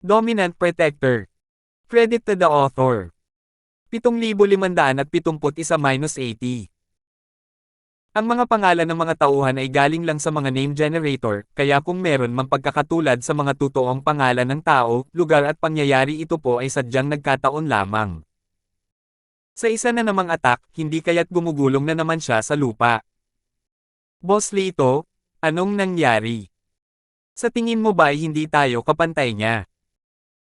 Dominant Protector. Credit to the author. 7,571-80. Ang mga pangalan ng mga tauhan ay galing lang sa mga name generator, kaya kung meron mang pagkakatulad sa mga totoong pangalan ng tao, lugar at pangyayari, ito po ay sadyang nagkataon lamang. Sa isa na namang attack, hindi kaya't gumugulong na naman siya sa lupa. Boss Lito, anong nangyari? Sa tingin mo ba ay hindi tayo kapantay niya?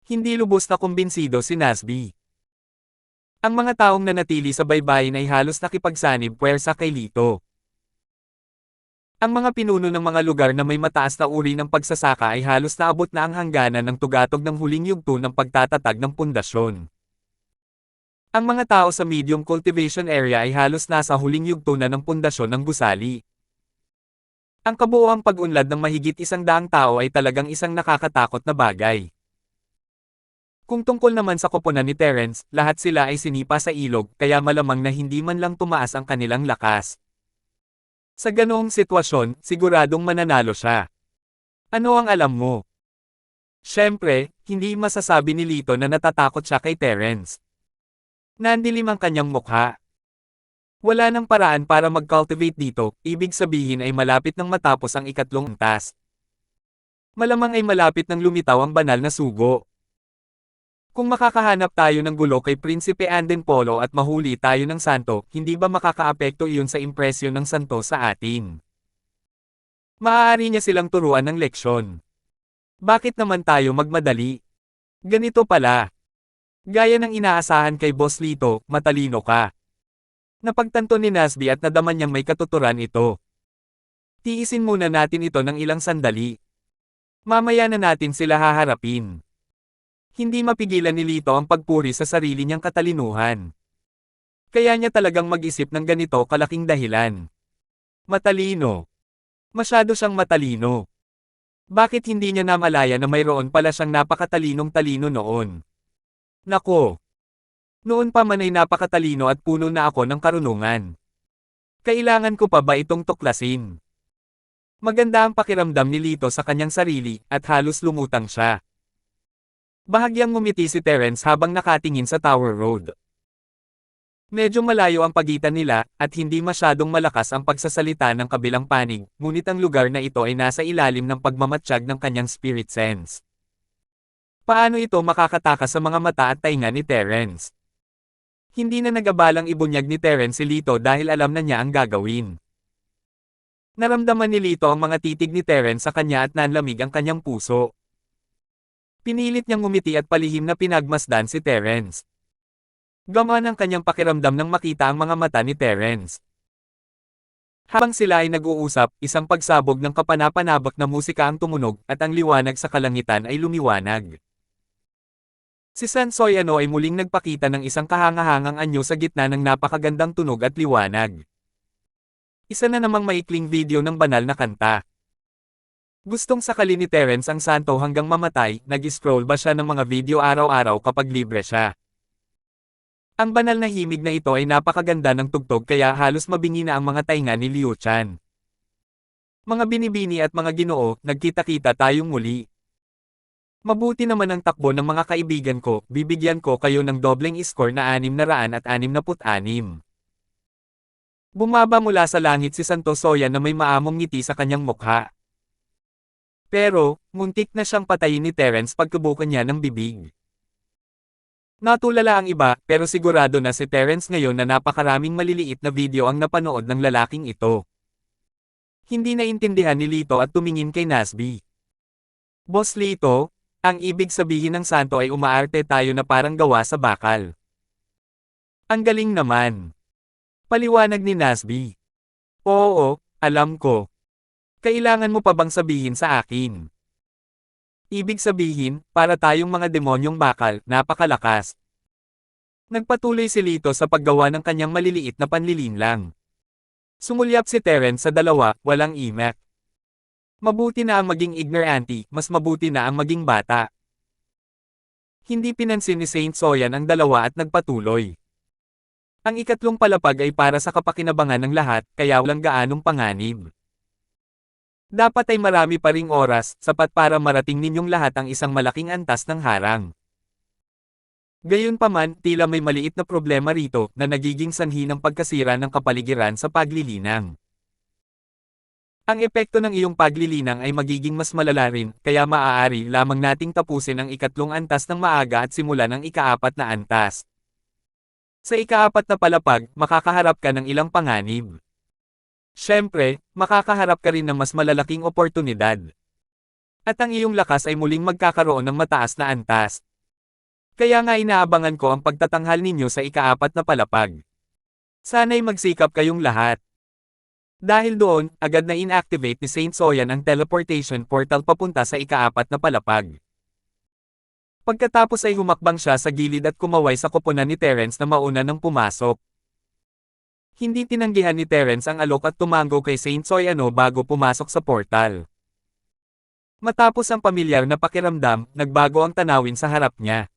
Hindi lubos na kumbinsido si Nasby. Ang mga taong nanatili sa baybayin ay halos nakipagsanib puwersa kay Lito. Ang mga pinuno ng mga lugar na may mataas na uri ng pagsasaka ay halos naabot na ang hangganan ng tugatog ng huling yugto ng pagtatatag ng pundasyon. Ang mga tao sa medium cultivation area ay halos nasa huling yugto na ng pundasyon ng gusali. Ang kabuoang pag-unlad ng mahigit 100 tao ay talagang isang nakakatakot na bagay. Kung tungkol naman sa koponan ni Terence, lahat sila ay sinipa sa ilog, kaya malamang na hindi man lang tumaas ang kanilang lakas. Sa ganoong sitwasyon, siguradong mananalo siya. Ano ang alam mo? Siyempre, hindi masasabi ni Lito na natatakot siya kay Terence. Nandilim ang kanyang mukha. Wala nang paraan para mag-cultivate dito, ibig sabihin ay malapit nang matapos ang ikatlong task. Malamang ay malapit nang lumitaw ang banal na sugo. Kung makakahanap tayo ng gulo kay Prinsipe Anden Polo at mahuli tayo ng santo, hindi ba makakaapekto iyon sa impresyon ng santo sa atin? Maaari niya silang turuan ng leksyon. Bakit naman tayo magmadali? Ganito pala. Gaya ng inaasahan kay Boss Lito, matalino ka. Napagtanto ni Nasby at nadaman niyang may katuturan ito. Tiisin muna natin ito ng ilang sandali. Mamaya na natin sila haharapin. Hindi mapigilan ni Lito ang pagpuri sa sarili niyang katalinuhan. Kaya niya talagang mag-isip ng ganito kalaking dahilan. Matalino. Masyado siyang matalino. Bakit hindi niya namalaya na mayroon pala siyang napakatalinong talino noon? Nako! Noon pa man ay napakatalino at puno na ako ng karunungan. Kailangan ko pa ba itong tuklasin? Maganda ang pakiramdam ni Lito sa kanyang sarili, at halos lumutang siya. Bahagyang ngumiti si Terence habang nakatingin sa Tower Road. Medyo malayo ang pagitan nila, at hindi masyadong malakas ang pagsasalita ng kabilang panig, ngunit ang lugar na ito ay nasa ilalim ng pagmamatsyag ng kanyang spirit sense. Paano ito makakatakas sa mga mata at tainga ni Terence? Hindi na nagabalang ibunyag ni Terence si Lito dahil alam na niya ang gagawin. Naramdaman ni Lito ang mga titig ni Terence sa kanya at nanlamig ang kanyang puso. Pinilit niyang ngumiti at palihim na pinagmasdan si Terence. Gamaan ang kanyang pakiramdam nang makita ang mga mata ni Terence. Habang sila ay nag-uusap, isang pagsabog ng kapanapanabak na musika ang tumunog, at ang liwanag sa kalangitan ay lumiwanag. Si San Soyano ay muling nagpakita ng isang kahangahangang anyo sa gitna ng napakagandang tunog at liwanag. Isa na namang maikling video ng banal na kanta. Gustong sakali ni Terence ang santo hanggang mamatay, nag-scroll ba siya ng mga video araw-araw kapag libre siya? Ang banal na himig na ito ay napakaganda ng tugtog kaya halos mabingi na ang mga tainga ni Liu Chan. Mga binibini at mga ginoo, nagkita-kita tayong muli. Mabuti naman ang takbo ng mga kaibigan ko, bibigyan ko kayo ng dobleng score na 666. Bumaba mula sa langit si Santo Soya na may maamong ngiti sa kanyang mukha. Pero, muntik na siyang patayin ni Terence pagkabukan niya ng bibig. Natulala ang iba, pero sigurado na si Terence ngayon na napakaraming maliliit na video ang napanood ng lalaking ito. Hindi naintindihan ni Lito at tumingin kay Nasby. Boss Lito, ang ibig sabihin ng santo ay umaarte tayo na parang gawa sa bakal. Ang galing naman. Paliwanag ni Nasby. Oo, alam ko. Kailangan mo pa bang sabihin sa akin? Ibig sabihin, para tayong mga demonyong bakal, napakalakas. Nagpatuloy si Lito sa paggawa ng kanyang maliliit na panlilinlang. Sumulyap si Terence sa dalawa, walang imek. Mabuti na ang maging ignorante, mas mabuti na ang maging bata. Hindi pinansin ni Saint Soyan ang dalawa at nagpatuloy. Ang ikatlong palapag ay para sa kapakinabangan ng lahat, kaya walang gaanong panganib. Dapat ay marami pa ring oras, sapat para marating ninyong lahat ang isang malaking antas ng harang. Gayunpaman, tila may maliit na problema rito na nagiging sanhi ng pagkasira ng kapaligiran sa paglilinang. Ang epekto ng iyong paglilinang ay magiging mas malala rin, kaya maaari lamang nating tapusin ang ikatlong antas ng maaga at simulan ang ikaapat na antas. Sa ikaapat na palapag, makakaharap ka ng ilang panganib. Siyempre, makakaharap ka rin ng mas malalaking oportunidad. At ang iyong lakas ay muling magkakaroon ng mataas na antas. Kaya nga inaabangan ko ang pagtatanghal ninyo sa ikaapat na palapag. Sana'y magsikap kayong lahat. Dahil doon, agad na inactivate ni Saint Soyan ang teleportation portal papunta sa ikaapat na palapag. Pagkatapos ay humakbang siya sa gilid at kumaway sa koponan ni Terence na mauna nang pumasok. Hindi tinanggihan ni Terence ang alok at tumango kay Saint Soyano bago pumasok sa portal. Matapos ang pamilyar na pakiramdam, nagbago ang tanawin sa harap niya.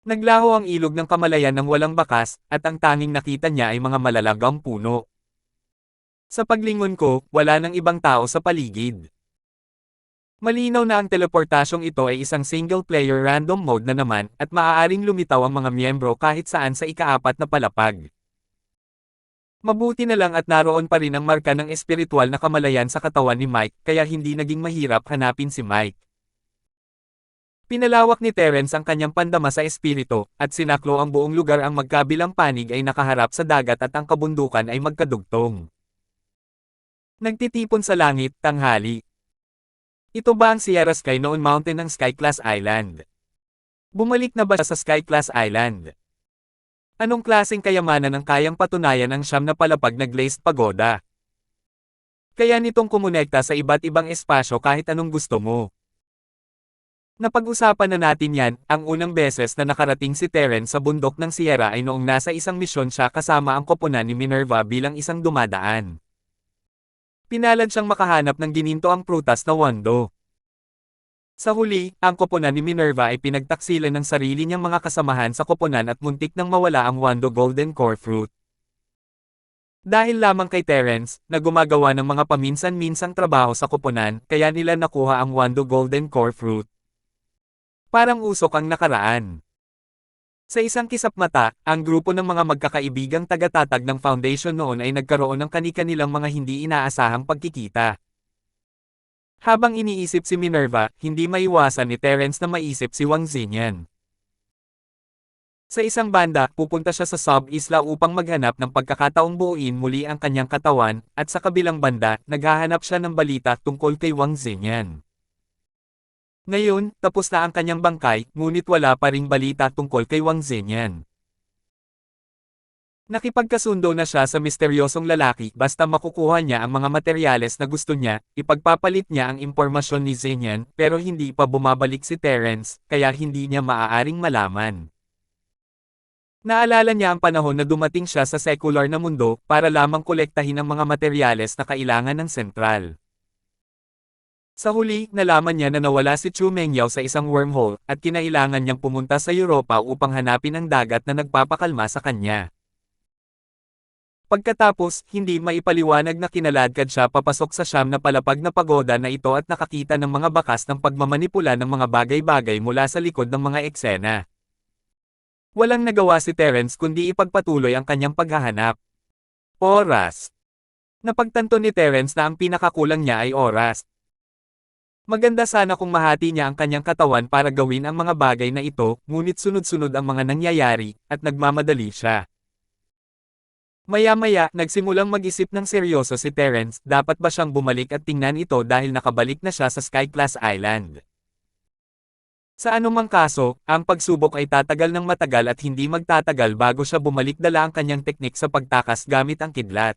Naglaho ang ilog ng kamalayan ng walang bakas, at ang tanging nakita niya ay mga malalagang puno. Sa paglingon ko, wala nang ibang tao sa paligid. Malinaw na ang teleportasyong ito ay isang single-player random mode na naman, at maaaring lumitaw ang mga miyembro kahit saan sa ikaapat na palapag. Mabuti na lang at naroon pa rin ang marka ng espiritual na kamalayan sa katawan ni Mike, kaya hindi naging mahirap hanapin si Mike. Pinalawak ni Terence ang kanyang pandama sa espiritu, at sinaklo ang buong lugar. Ang magkabilang panig ay nakaharap sa dagat at ang kabundukan ay magkadugtong. Nagtitipon sa langit, tanghali. Ito ba ang Sierra Sky noon mountain ng Sky Class Island? Bumalik na ba siya sa Sky Class Island? Anong klaseng kayamanan ang kayang patunayan ang siyam na palapag na glazed pagoda? Kaya nitong kumonekta sa iba't ibang espasyo kahit anong gusto mo. Napag-usapan na natin yan. Ang unang beses na nakarating si Terence sa bundok ng Sierra ay noong nasa isang misyon siya kasama ang koponan ni Minerva bilang isang dumadaan. Pinalad siyang makahanap ng gininto ang prutas na wando. Sa huli, ang koponan ni Minerva ay pinagtaksilan ng sarili niyang mga kasamahan sa koponan at muntik nang mawala ang wando golden core fruit. Dahil lamang kay Terence, na gumagawa ng mga paminsan-minsang trabaho sa koponan, kaya nila nakuha ang wando golden core fruit. Parang usok ang nakaraan. Sa isang kisap mata, ang grupo ng mga magkakaibigang tagatatag ng foundation noon ay nagkaroon ng kani-kanilang mga hindi inaasahang pagkikita. Habang iniisip si Minerva, hindi maiwasan ni Terence na maisip si Wang Xinyan. Sa isang banda, pupunta siya sa sub-isla upang maghanap ng pagkakataong buuin muli ang kanyang katawan, at sa kabilang banda, naghahanap siya ng balita tungkol kay Wang Xinyan. Ngayon, tapos na ang kanyang bangkay, ngunit wala pa ring balita tungkol kay Wang Xinyan. Nakipagkasundo na siya sa misteryosong lalaki basta makukuha niya ang mga materyales na gusto niya, ipagpapalit niya ang impormasyon ni Xinyan, pero hindi pa bumabalik si Terence, kaya hindi niya maaaring malaman. Naalala niya ang panahon na dumating siya sa secular na mundo para lamang kolektahin ang mga materyales na kailangan ng sentral. Sa huli, nalaman niya na nawala si Chu Mengyao sa isang wormhole, at kinailangan niyang pumunta sa Europa upang hanapin ang dagat na nagpapakalma sa kanya. Pagkatapos, hindi maipaliwanag na kinaladkad siya papasok sa siyam na palapag na pagoda na ito at nakakita ng mga bakas ng pagmamanipula ng mga bagay-bagay mula sa likod ng mga eksena. Walang nagawa si Terence kundi ipagpatuloy ang kanyang paghahanap. Oras. Napagtanto ni Terence na ang pinakakulang niya ay oras. Maganda sana kung mahati niya ang kanyang katawan para gawin ang mga bagay na ito, ngunit sunod-sunod ang mga nangyayari, at nagmamadali siya. Maya-maya, nagsimulang mag-isip ng seryoso si Terence, dapat ba siyang bumalik at tingnan ito dahil nakabalik na siya sa Sky Class Island. Sa anumang kaso, ang pagsubok ay tatagal ng matagal at hindi magtatagal bago siya bumalik dala ang kanyang teknik sa pagtakas gamit ang kidlat.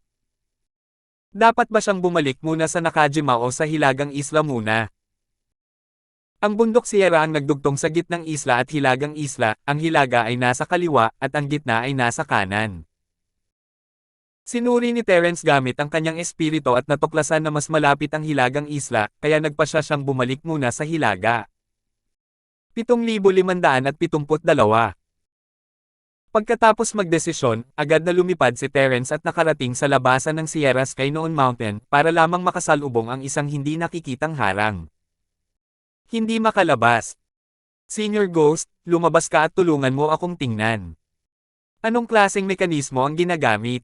Dapat ba siyang bumalik muna sa Nakajima o sa Hilagang Isla muna? Ang bundok Sierra ang nagdugtong sa gitnang isla at Hilagang Isla, ang hilaga ay nasa kaliwa at ang gitna ay nasa kanan. Sinuri ni Terence gamit ang kanyang espiritu at natuklasan na mas malapit ang Hilagang Isla, kaya nagpasya siyang bumalik muna sa hilaga. 7,572. Pagkatapos magdesisyon, agad na lumipad si Terence at nakarating sa labasan ng Sierra Sky Noon Mountain para lamang makasalubong ang isang hindi nakikitang harang. Hindi makalabas. Senior Ghost, lumabas ka at tulungan mo akong tingnan. Anong klaseng mekanismo ang ginagamit?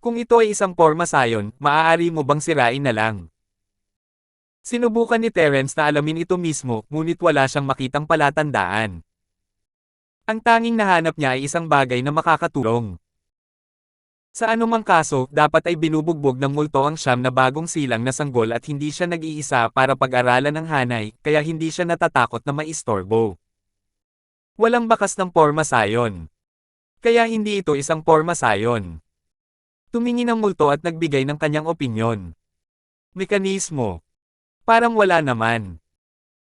Kung ito ay isang forma sayon, maaari mo bang sirain na lang? Sinubukan ni Terence na alamin ito mismo, ngunit wala siyang makitang palatandaan. Ang tanging nahanap niya ay isang bagay na makakatulong. Sa anumang kaso, dapat ay binubugbog ng multo ang siyam na bagong silang na sanggol at hindi siya nag-iisa para pag-aralan ng hanay, kaya hindi siya natatakot na maistorbo. Walang bakas ng porma sayon. Kaya hindi ito isang porma sayon. Tumingin ang multo at nagbigay ng kanyang opinyon. Mekanismo. Parang wala naman.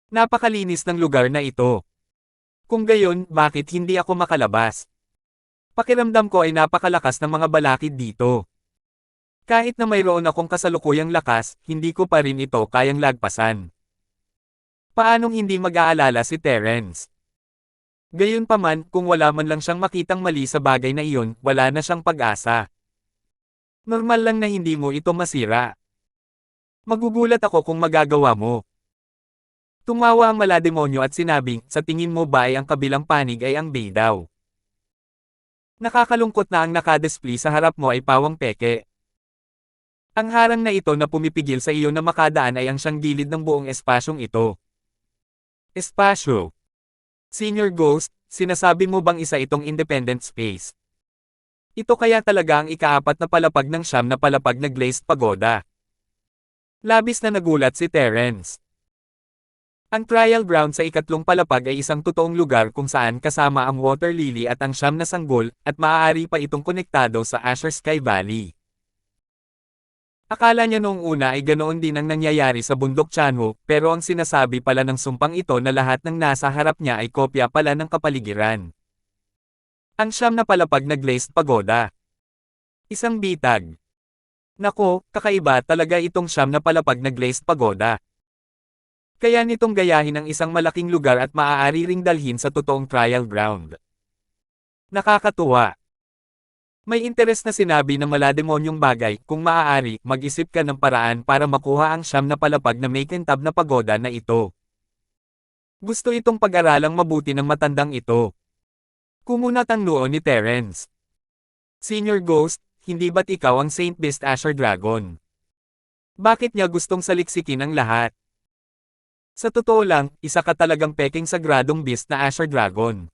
Napakalinis ng lugar na ito. Kung gayon, bakit hindi ako makalabas? Pakiramdam ko ay napakalakas ng mga balakid dito. Kahit na mayroon akong kasalukuyang lakas, hindi ko pa rin ito kayang lagpasan. Paanong hindi mag-aalala si Terence? Gayunpaman, kung wala man lang siyang makitang mali sa bagay na iyon, wala na siyang pag-asa. Normal lang na hindi mo ito masira. Magugulat ako kung magagawa mo. Tumawa ang malademonyo at sinabing, sa tingin mo ba ay ang kabilang panig ay ang bay daw? Nakakalungkot na ang nakadisplay sa harap mo ay pawang peke. Ang harang na ito na pumipigil sa iyo na makadaan ay ang siyang gilid ng buong espasyong ito. Espasyo. Senior Ghost, sinasabi mo bang isa itong independent space? Ito kaya talaga ang ikaapat na palapag ng siyam na palapag na glazed pagoda. Labis na nagulat si Terence. Ang trial ground sa ikatlong palapag ay isang totoong lugar kung saan kasama ang water lily at ang siyam na sanggol, at maaari pa itong konektado sa Azure Sky Valley. Akala niya noong una ay ganoon din ang nangyayari sa bundok Chanho, pero ang sinasabi pala ng sumpang ito na lahat ng nasa harap niya ay kopya pala ng kapaligiran. Ang siyam na palapag na glazed pagoda. Isang bitag. Nako, kakaiba talaga itong siyam na palapag na glazed pagoda. Kaya nitong gayahin ang isang malaking lugar at maaari ring dalhin sa totoong trial ground. Nakakatuwa. May interes na sinabi ng malademonyong bagay, kung maaari, mag-isip ka ng paraan para makuha ang siyam na palapag na may kintab na pagoda na ito. Gusto itong pag-aralang mabuti ng matandang ito. Kumunat ang noo ni Terence. Senior Ghost, hindi ba't ikaw ang Saint Beast Azure Dragon? Bakit niya gustong saliksikin ang lahat? Sa totoo lang, isa ka talagang peking sagradong beast na Azure Dragon.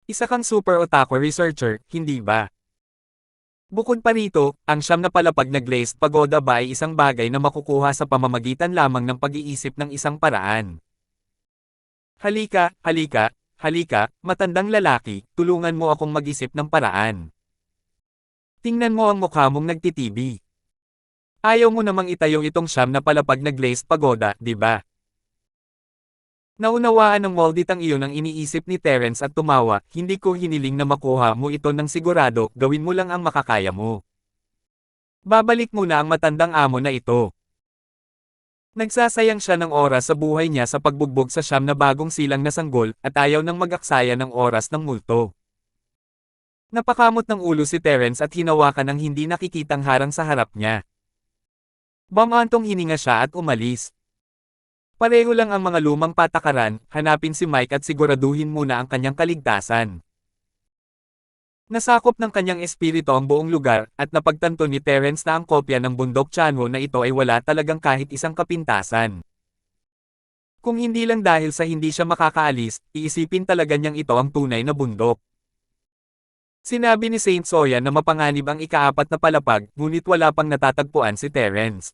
Isa kang super otaku researcher, hindi ba? Bukod pa rito, ang siyam na palapag na glazed pagoda ba ay isang bagay na makukuha sa pamamagitan lamang ng pag-iisip ng isang paraan. Halika, halika, halika, matandang lalaki, tulungan mo akong mag-isip ng paraan. Tingnan mo ang mukha mong nagtitibi. Ayaw mo namang itayo itong siyam na palapag na glazed pagoda, di ba? Naunawaan ng Moldit ang iyon ang iniisip ni Terence at tumawa, hindi ko hiniling na makuha mo ito ng sigurado, gawin mo lang ang makakaya mo. Babalik muna ang matandang amo na ito. Nagsasayang siya ng oras sa buhay niya sa pagbugbog sa siyam na bagong silang na sanggol, at ayaw nang mag-aksaya ng oras ng multo. Napakamot ng ulo si Terence at hinawakan ng hindi nakikitang harang sa harap niya. Bamantong hininga siya at umalis. Pareho lang ang mga lumang patakaran, hanapin si Mike at siguraduhin muna ang kanyang kaligtasan. Nasakop ng kanyang espiritu ang buong lugar, at napagtanto ni Terence na ang kopya ng bundok Chanho na ito ay wala talagang kahit isang kapintasan. Kung hindi lang dahil sa hindi siya makakaalis, iisipin talaga niyang ito ang tunay na bundok. Sinabi ni Saint Soya na mapanganib ang ikaapat na palapag, ngunit wala pang natatagpuan si Terence.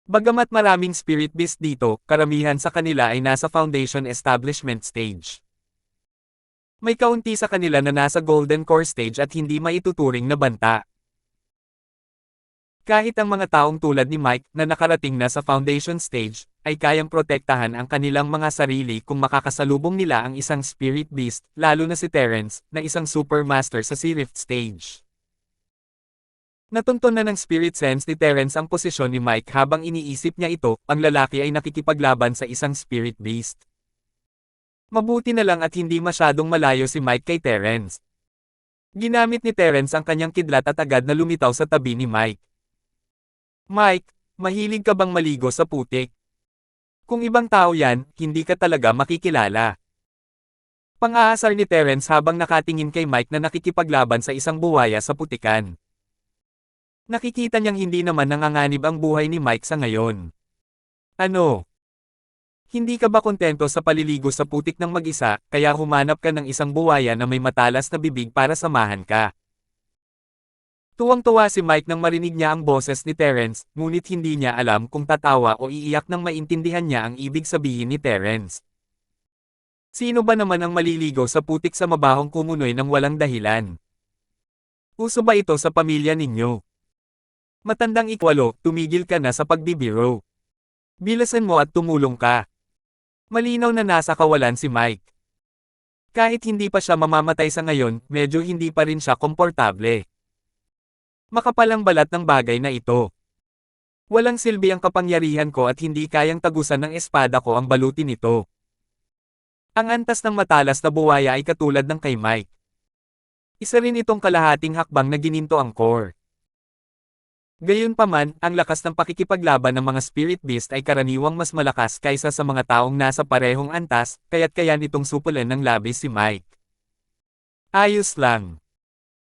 Bagamat maraming spirit beast dito, karamihan sa kanila ay nasa foundation establishment stage. May kaunti sa kanila na nasa golden core stage at hindi maituturing na banta. Kahit ang mga taong tulad ni Mike na nakarating na sa foundation stage, ay kayang protektahan ang kanilang mga sarili kung makakasalubong nila ang isang spirit beast, lalo na si Terence, na isang super master sa Sea Rift stage. Natunton na ng spirit sense ni Terence ang posisyon ni Mike habang iniisip niya ito, ang lalaki ay nakikipaglaban sa isang spirit beast. Mabuti na lang at hindi masyadong malayo si Mike kay Terence. Ginamit ni Terence ang kanyang kidlat at agad na lumitaw sa tabi ni Mike. Mike, mahilig ka bang maligo sa putik? Kung ibang tao yan, hindi ka talaga makikilala. Pang-aasar ni Terence habang nakatingin kay Mike na nakikipaglaban sa isang buwaya sa putikan. Nakikita niyang hindi naman nanganganib ang buhay ni Mike sa ngayon. Ano? Hindi ka ba kontento sa paliligo sa putik ng mag-isa, kaya humanap ka ng isang buwaya na may matalas na bibig para samahan ka? Tuwang-tuwa si Mike nang marinig niya ang boses ni Terence, ngunit hindi niya alam kung tatawa o iiyak nang maintindihan niya ang ibig sabihin ni Terence. Sino ba naman ang maliligo sa putik sa mabahong kumunoy ng walang dahilan? Uso ba ito sa pamilya ninyo? Matandang ikwalo, tumigil ka na sa pagbibiro. Bilasan mo at tumulong ka. Malinaw na nasa kawalan si Mike. Kahit hindi pa siya mamamatay sa ngayon, medyo hindi pa rin siya komportable. Makapal ang balat ng bagay na ito. Walang silbi ang kapangyarihan ko at hindi kayang tagusan ng espada ko ang balutin nito. Ang antas ng matalas na buwaya ay katulad ng kay Mike. Isa rin itong kalahating hakbang na gininto ang core. Gayunpaman, ang lakas ng pakikipaglaban ng mga spirit beast ay karaniwang mas malakas kaysa sa mga taong nasa parehong antas, kaya't kaya nitong supulan ng labis si Mike. Ayos lang.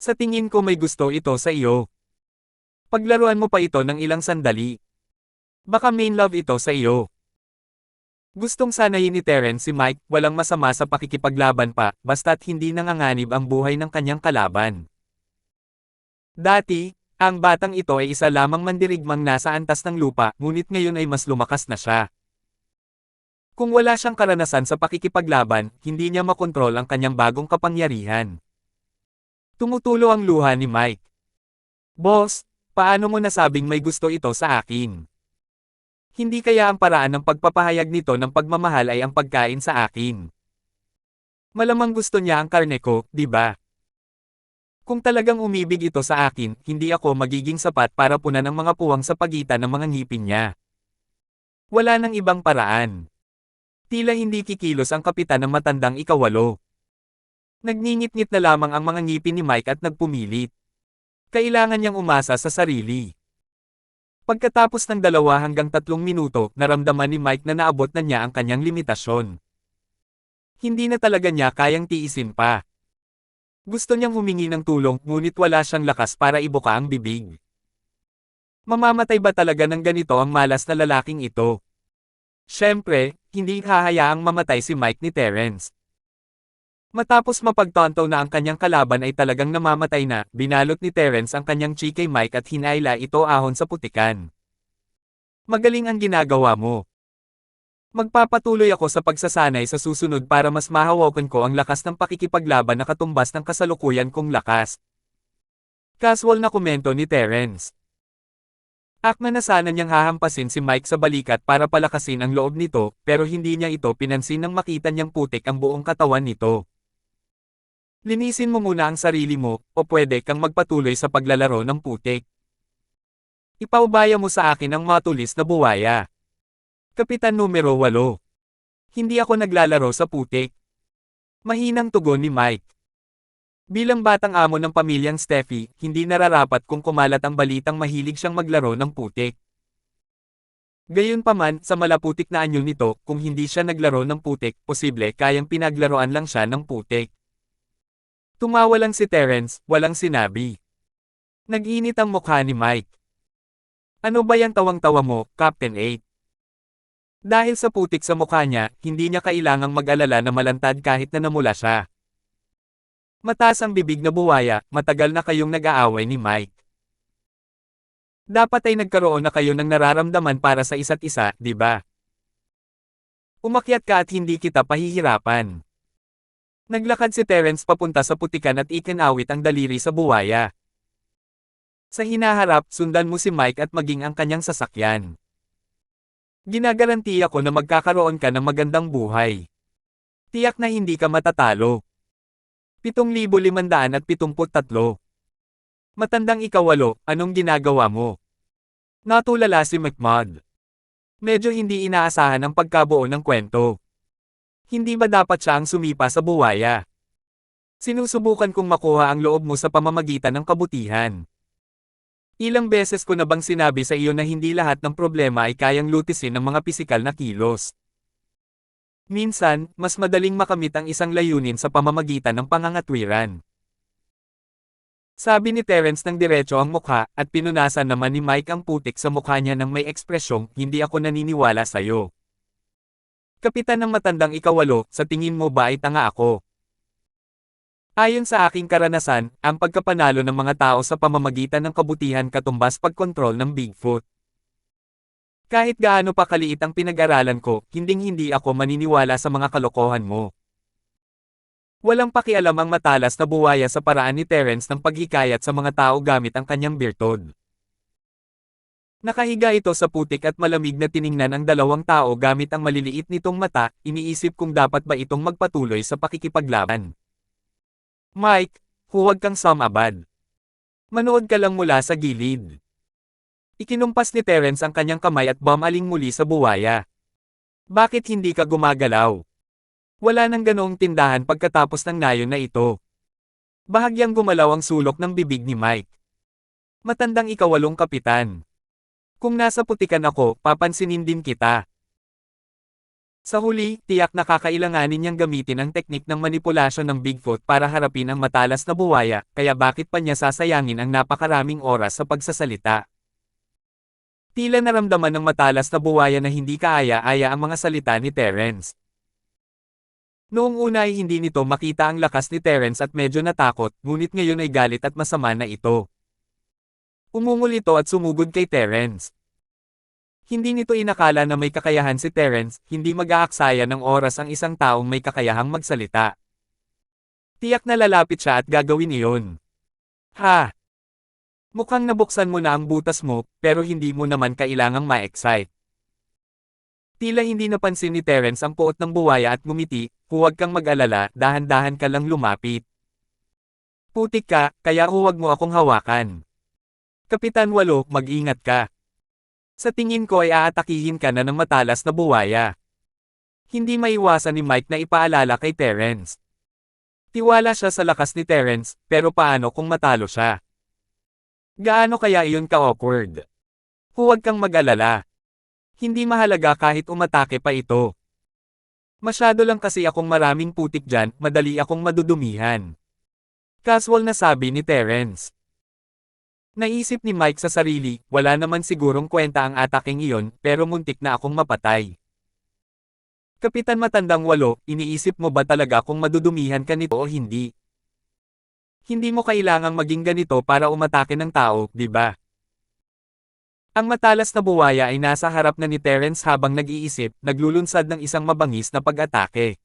Sa tingin ko may gusto ito sa iyo. Paglaruan mo pa ito ng ilang sandali. Baka main love ito sa iyo. Gustong sanayin ni Terence si Mike, walang masama sa pakikipaglaban pa, basta't hindi nanganganib ang buhay ng kanyang kalaban. Dati, ang batang ito ay isa lamang mandirigmang nasa antas ng lupa, ngunit ngayon ay mas lumakas na siya. Kung wala siyang karanasan sa pakikipaglaban, hindi niya makontrol ang kanyang bagong kapangyarihan. Tumutulo ang luha ni Mike. Boss, paano mo nasabing may gusto ito sa akin? Hindi kaya ang paraan ng pagpapahayag nito ng pagmamahal ay ang pagkain sa akin? Malamang gusto niya ang karne ko, di ba? Kung talagang umibig ito sa akin, hindi ako magiging sapat para punan ang mga puwang sa pagitan ng mga ngipin niya. Wala nang ibang paraan. Tila hindi kikilos ang kapitan ng matandang ikawalo. Nagngingit-ngit na lamang ang mga ngipin ni Mike at nagpumilit. Kailangan niyang umasa sa sarili. Pagkatapos ng 2 hanggang 3 minuto, naramdaman ni Mike na naabot na niya ang kanyang limitasyon. Hindi na talaga niya kayang tiisin pa. Gusto niyang humingi ng tulong, ngunit wala siyang lakas para ibuka ang bibig. Mamamatay ba talaga ng ganito ang malas na lalaking ito? Siyempre, hindi hahayaang mamatay si Mike ni Terence. Matapos mapagtanto na ang kanyang kalaban ay talagang namamatay na, binalot ni Terence ang kanyang chi kay Mike at hinayla ito ahon sa putikan. Magaling ang ginagawa mo. Magpapatuloy ako sa pagsasanay sa susunod para mas mahawakan ko ang lakas ng pakikipaglaban na katumbas ng kasalukuyan kong lakas. Casual na komento ni Terence. Akma na sana niyang hahampasin si Mike sa balikat para palakasin ang loob nito, pero hindi niya ito pinansin nang makita niyang putik ang buong katawan nito. Linisin mo muna ang sarili mo, o pwede kang magpatuloy sa paglalaro ng putik. Ipaubaya mo sa akin ang matulis na buwaya. Kapitan numero 8. Hindi ako naglalaro sa putik. Mahinang tugon ni Mike. Bilang batang amo ng pamilyang Steffi, hindi nararapat kung kumalat ang balitang mahilig siyang maglaro ng putik. Gayunpaman, sa malaputik na anyo nito, kung hindi siya naglaro ng putik, posible kayang pinaglaruan lang siya ng putik. Tumawa lang si Terence, walang sinabi. Nag-init ang mukha ni Mike. Ano ba yang tawang-tawa mo, Captain 8? Dahil sa putik sa mukha niya, hindi niya kailangang mag-alala na malantad kahit na namula siya. Mataas ang bibig na buwaya, matagal na kayong nag-aaway ni Mike. Dapat ay nagkaroon na kayo ng nararamdaman para sa isa't isa, di ba? Umakyat ka at hindi kita pahihirapan. Naglakad si Terence papunta sa putikan at ikinawit ang daliri sa buwaya. Sa hinaharap, sundan mo si Mike at maging ang kanyang sasakyan. Ginagarantiya ko na magkakaroon ka ng magandang buhay. Tiyak na hindi ka matatalo. 7,573. Matandang ikawalo, anong ginagawa mo? Natulala si McMahon. Medyo hindi inaasahan ang pagkabuo ng kwento. Hindi ba dapat siya ang sumipa sa buwaya? Sinusubukan kong makuha ang loob mo sa pamamagitan ng kabutihan. Ilang beses ko na bang sinabi sa iyo na hindi lahat ng problema ay kayang lutisin ng mga pisikal na kilos. Minsan, mas madaling makamit ang isang layunin sa pamamagitan ng pangangatwiran. Sabi ni Terence ng diretso ang mukha, at pinunasan naman ni Mike ang putik sa mukha niya nang may ekspresyong, hindi ako naniniwala sa'yo. Kapitan ng matandang ikawalo, sa tingin mo ba ay tanga ako? Ayon sa aking karanasan, ang pagkapanalo ng mga tao sa pamamagitan ng kabutihan katumbas pagkontrol ng Bigfoot. Kahit gaano pa kaliit ang pinag-aralan ko, hinding-hindi ako maniniwala sa mga kalokohan mo. Walang pakialam ang matalas na buwaya sa paraan ni Terence ng paghikayat sa mga tao gamit ang kanyang birtod. Nakahiga ito sa putik at malamig na tiningnan ang dalawang tao gamit ang maliliit nitong mata, iniisip kung dapat ba itong magpatuloy sa pakikipaglaban. Mike, huwag kang sumabad. Manood ka lang mula sa gilid. Ikinumpas ni Terence ang kanyang kamay at bumaling muli sa buwaya. Bakit hindi ka gumagalaw? Wala nang ganoong tindahan pagkatapos ng nayon na ito. Bahagyang gumalaw ang sulok ng bibig ni Mike. Matandang ikawalong kapitan. Kung nasa putikan ako, papansinin din kita. Sa huli, tiyak na kakailanganin niyang gamitin ang teknik ng manipulasyon ng Bigfoot para harapin ang matalas na buwaya, kaya bakit pa niya sasayangin ang napakaraming oras sa pagsasalita? Tila naramdaman ng matalas na buwaya na hindi kaaya-aya ang mga salita ni Terence. Noong una ay hindi nito makita ang lakas ni Terence at medyo natakot, ngunit ngayon ay galit at masama na ito. Umungol ito at sumugod kay Terence. Hindi nito inakala na may kakayahan si Terence, hindi mag-aaksaya ng oras ang isang taong may kakayahang magsalita. Tiyak na lalapit siya at gagawin iyon. Ha! Mukhang nabuksan mo na ang butas mo, pero hindi mo naman kailangang ma-excite. Tila hindi napansin ni Terence ang puot ng buwaya at ngumiti, huwag kang mag-alala, dahan-dahan ka lang lumapit. Putik ka, kaya huwag mo akong hawakan. Kapitan 8, mag-ingat ka. Sa tingin ko ay aatakihin ka na ng matalas na buwaya. Hindi maiwasan ni Mike na ipaalala kay Terence. Tiwala siya sa lakas ni Terence, pero paano kung matalo siya? Gaano kaya iyon ka-awkward? Huwag kang mag-alala. Hindi mahalaga kahit umatake pa ito. Masyado lang kasi akong maraming putik dyan, madali akong madudumihan. Casual na sabi ni Terence. Naisip ni Mike sa sarili, wala naman sigurong kwenta ang ataking iyon, pero muntik na akong mapatay. Kapitan Matandang 8, iniisip mo ba talaga kung madudumihan ka nito o hindi? Hindi mo kailangang maging ganito para umatake ng tao, di ba? Ang matalas na buwaya ay nasa harap na ni Terence habang nag-iisip, naglulunsad ng isang mabangis na pag-atake.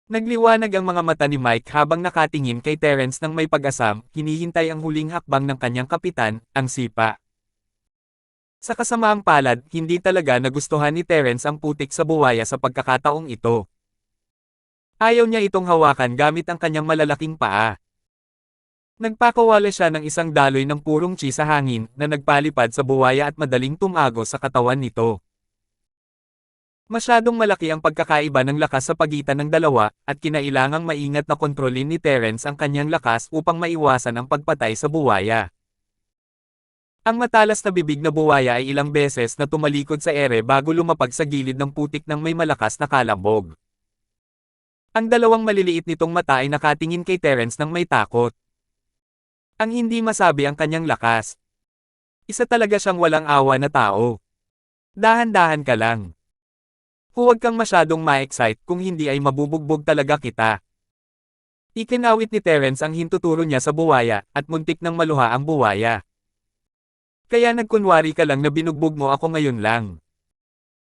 Nagliwanag ang mga mata ni Mike habang nakatingin kay Terence ng may pag-asam, hinihintay ang huling hakbang ng kanyang kapitan, ang sipa. Sa kasamaang palad, hindi talaga nagustuhan ni Terence ang putik sa buwaya sa pagkakataong ito. Ayaw niya itong hawakan gamit ang kanyang malalaking paa. Nagpakawala siya ng isang daloy ng purong chi sa hangin na nagpalipad sa buwaya at madaling tumago sa katawan nito. Masyadong malaki ang pagkakaiba ng lakas sa pagitan ng dalawa, at kinailangang maingat na kontrolin ni Terence ang kanyang lakas upang maiwasan ang pagpatay sa buwaya. Ang matalas na bibig na buwaya ay ilang beses na tumalikod sa ere bago lumapag sa gilid ng putik ng may malakas na kalabog. Ang dalawang maliliit nitong mata ay nakatingin kay Terence ng may takot. Ang hindi masabi ang kanyang lakas. Isa talaga siyang walang awa na tao. Dahan-dahan ka lang. Huwag kang masyadong ma-excite kung hindi ay mabubugbog talaga kita. Ikinawit ni Terence ang hintuturo niya sa buwaya, at muntik nang maluha ang buwaya. Kaya nagkunwari ka lang na binugbog mo ako ngayon lang.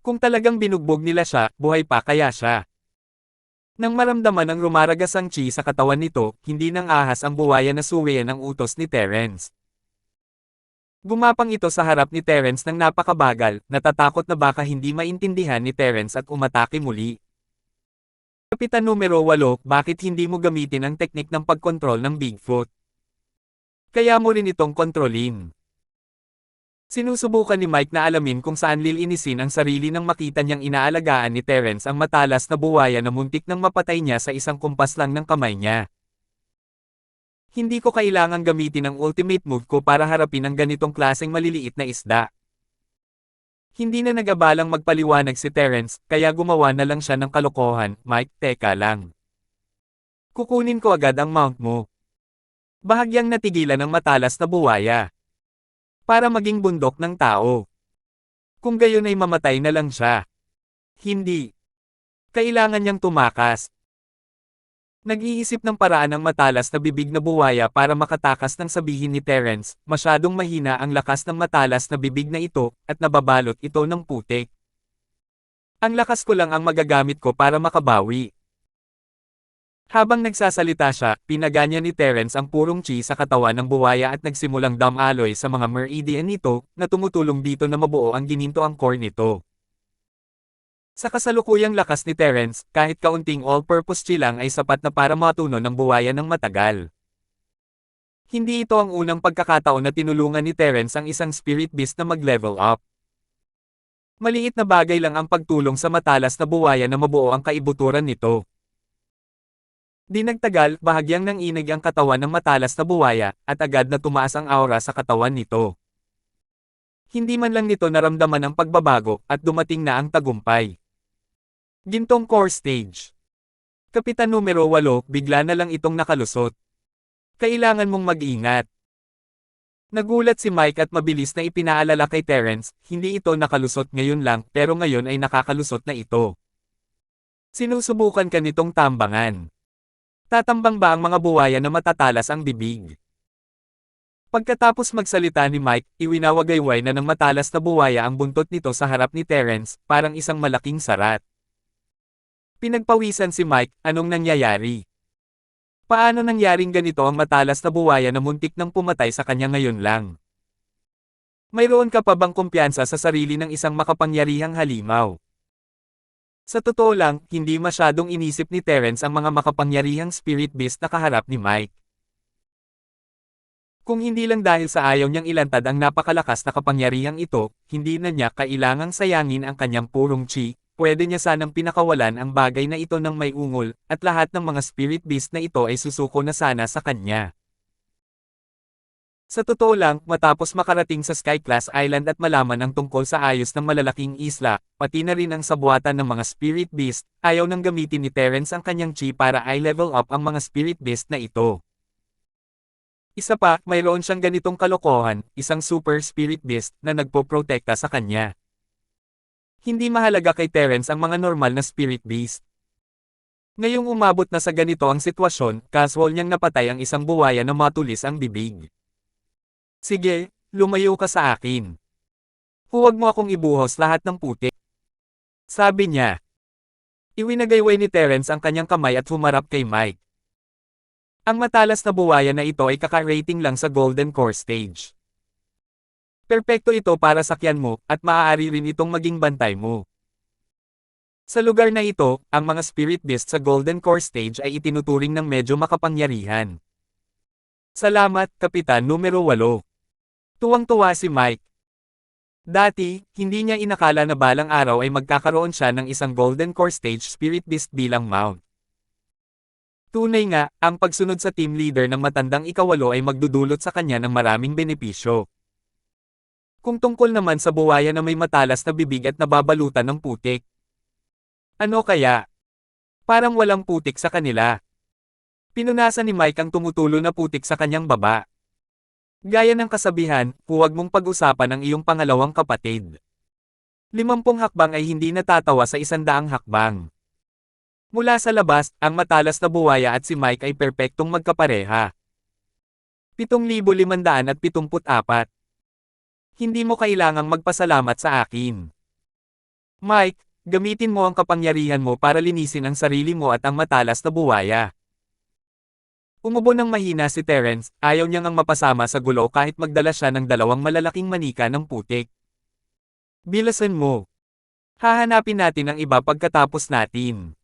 Kung talagang binugbog nila siya, buhay pa kaya siya. Nang maramdaman ang rumaragas ang chi sa katawan nito, hindi nang ahas ang buwaya na suwian ang utos ni Terence. Gumapang ito sa harap ni Terence ng napakabagal, natatakot na baka hindi maintindihan ni Terence at umatake muli. Kapitan numero 8, bakit hindi mo gamitin ang teknik ng pagkontrol ng Bigfoot? Kaya mo rin itong kontrolin. Sinusubukan ni Mike na alamin kung saan lilinisin ang sarili nang makita niyang inaalagaan ni Terence ang matalas na buwaya na muntik nang mapatay niya sa isang kumpas lang ng kamay niya. Hindi ko kailangang gamitin ang ultimate move ko para harapin ang ganitong klaseng maliliit na isda. Hindi na nag-abalang magpaliwanag si Terence, kaya gumawa na lang siya ng kalokohan. Mike, teka lang. Kukunin ko agad ang mount mo. Bahagyang natigilan ng matalas na buwaya. Para maging bundok ng tao. Kung gayon ay mamatay na lang siya. Hindi. Kailangan niyang tumakas. Nag-iisip ng paraan ang matalas na bibig na buwaya para makatakas ng sabihin ni Terence, masyadong mahina ang lakas ng matalas na bibig na ito, at nababalot ito ng putik. Ang lakas ko lang ang magagamit ko para makabawi. Habang nagsasalita siya, pinaganya ni Terence ang purong chi sa katawan ng buwaya at nagsimulang dumaloy sa mga meridian nito, na tumutulong dito na mabuo ang gininto ang core nito. Sa kasalukuyang lakas ni Terence, kahit kaunting all-purpose chi lang ay sapat na para matuno ng buwaya ng matagal. Hindi ito ang unang pagkakataon na tinulungan ni Terence ang isang spirit beast na mag-level up. Maliit na bagay lang ang pagtulong sa matalas na buwaya na mabuo ang kaibuturan nito. Di nagtagal, bahagyang nanginig ang katawan ng matalas na buwaya, at agad na tumaas ang aura sa katawan nito. Hindi man lang nito naramdaman ang pagbabago, at dumating na ang tagumpay. Gintong core stage. Kapitan numero 8, bigla na lang itong nakalusot. Kailangan mong mag-ingat. Nagulat si Mike at mabilis na ipinaalala kay Terence, hindi ito nakalusot ngayon lang, pero ngayon ay nakakalusot na ito. Sinusubukan ka nitong tambangan. Tatambang ba ang mga buwaya na matatalas ang bibig? Pagkatapos magsalita ni Mike, iwinawagayway na ng matalas na buwaya ang buntot nito sa harap ni Terence, parang isang malaking sarat. Pinagpawisan si Mike, anong nangyayari? Paano nangyaring ganito ang matalas na buwaya na muntik nang pumatay sa kanya ngayon lang? Mayroon ka pa bang kumpiyansa sa sarili ng isang makapangyarihang halimaw? Sa totoo lang, hindi masyadong inisip ni Terence ang mga makapangyarihang spirit beast na kaharap ni Mike. Kung hindi lang dahil sa ayaw niyang ilantad ang napakalakas na kapangyarihang ito, hindi na niya kailangang sayangin ang kanyang purong chi, pwede niya sanang pinakawalan ang bagay na ito ng may ungol, at lahat ng mga spirit beast na ito ay susuko na sana sa kanya. Sa totoo lang, matapos makarating sa Sky Class Island at malaman ang tungkol sa ayos ng malalaking isla, pati na rin ang sabuatan ng mga spirit beast, ayaw nang gamitin ni Terence ang kanyang chi para i-level up ang mga spirit beast na ito. Isa pa, mayroon siyang ganitong kalokohan, isang super spirit beast na nagpoprotekta sa kanya. Hindi mahalaga kay Terence ang mga normal na spirit beast. Ngayong umabot na sa ganito ang sitwasyon, casual niyang napatay ang isang buwaya na matulis ang bibig. Sige, lumayo ka sa akin. Huwag mo akong ibuhos lahat ng putik. Sabi niya. Iwinagayway ni Terence ang kanyang kamay at humarap kay Mike. Ang matalas na buwaya na ito ay kaka-rating lang sa Golden Core Stage. Perpekto ito para sakyan mo, at maaari rin itong maging bantay mo. Sa lugar na ito, ang mga spirit beast sa Golden Core Stage ay itinuturing ng medyo makapangyarihan. Salamat, Kapitan numero 8. Tuwang-tuwa si Mike. Dati, hindi niya inakala na balang araw ay magkakaroon siya ng isang Golden Core Stage Spirit Beast bilang mount. Tunay nga, ang pagsunod sa team leader ng matandang ikawalo ay magdudulot sa kanya ng maraming benepisyo. Kung tungkol naman sa buwaya na may matalas na bibig at nababalutan ng putik. Ano kaya? Parang walang putik sa kanila. Pinunasan ni Mike ang tumutulo na putik sa kanyang baba. Gaya ng kasabihan, huwag mong pag-usapan ang iyong pangalawang kapatid. 50 hakbang ay hindi natatawa sa 100 hakbang. Mula sa labas, ang matalas na buwaya at si Mike ay perpektong magkapareha. 7,574. Hindi mo kailangang magpasalamat sa akin. Mike, gamitin mo ang kapangyarihan mo para linisin ang sarili mo at ang matalas na buwaya. Umubo ng mahina si Terence, ayaw niyang ang mapasama sa gulo kahit magdala siya ng 2 malalaking manika ng putik. Bilasan mo. Hahanapin natin ang iba pagkatapos natin.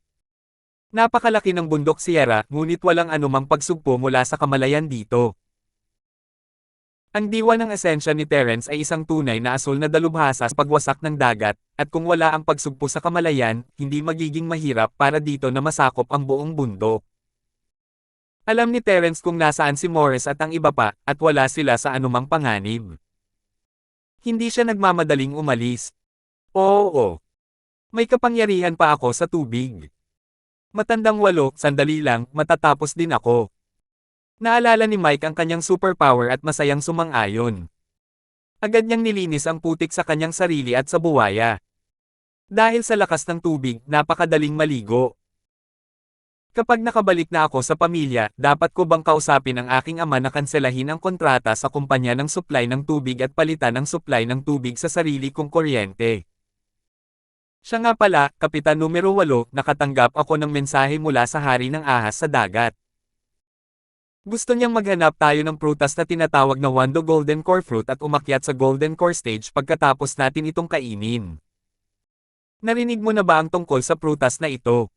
Napakalaki ng bundok Sierra, ngunit walang anumang pagsugpo mula sa kamalayan dito. Ang diwa ng esensya ni Terence ay isang tunay na asul na dalubhasa sa pagwasak ng dagat, at kung wala ang pagsugpo sa kamalayan, hindi magiging mahirap para dito na masakop ang buong bundok. Alam ni Terence kung nasaan si Morris at ang iba pa, at wala sila sa anumang panganib. Hindi siya nagmamadaling umalis. Oo. May kapangyarihan pa ako sa tubig. Matandang 8, sandali lang, matatapos din ako. Naalala ni Mike ang kanyang superpower at masayang sumang-ayon. Agad niyang nilinis ang putik sa kanyang sarili at sa buwaya. Dahil sa lakas ng tubig, napakadaling maligo. Kapag nakabalik na ako sa pamilya, dapat ko bang kausapin ang aking ama na kanselahin ang kontrata sa kumpanya ng supply ng tubig at palitan ang supply ng tubig sa sarili kong kuryente? Siya nga pala, Kapitan numero 8, nakatanggap ako ng mensahe mula sa hari ng ahas sa dagat. Gusto niyang maghanap tayo ng prutas na tinatawag na Wando Golden Core Fruit at umakyat sa Golden Core Stage pagkatapos natin itong kainin. Narinig mo na ba ang tungkol sa prutas na ito?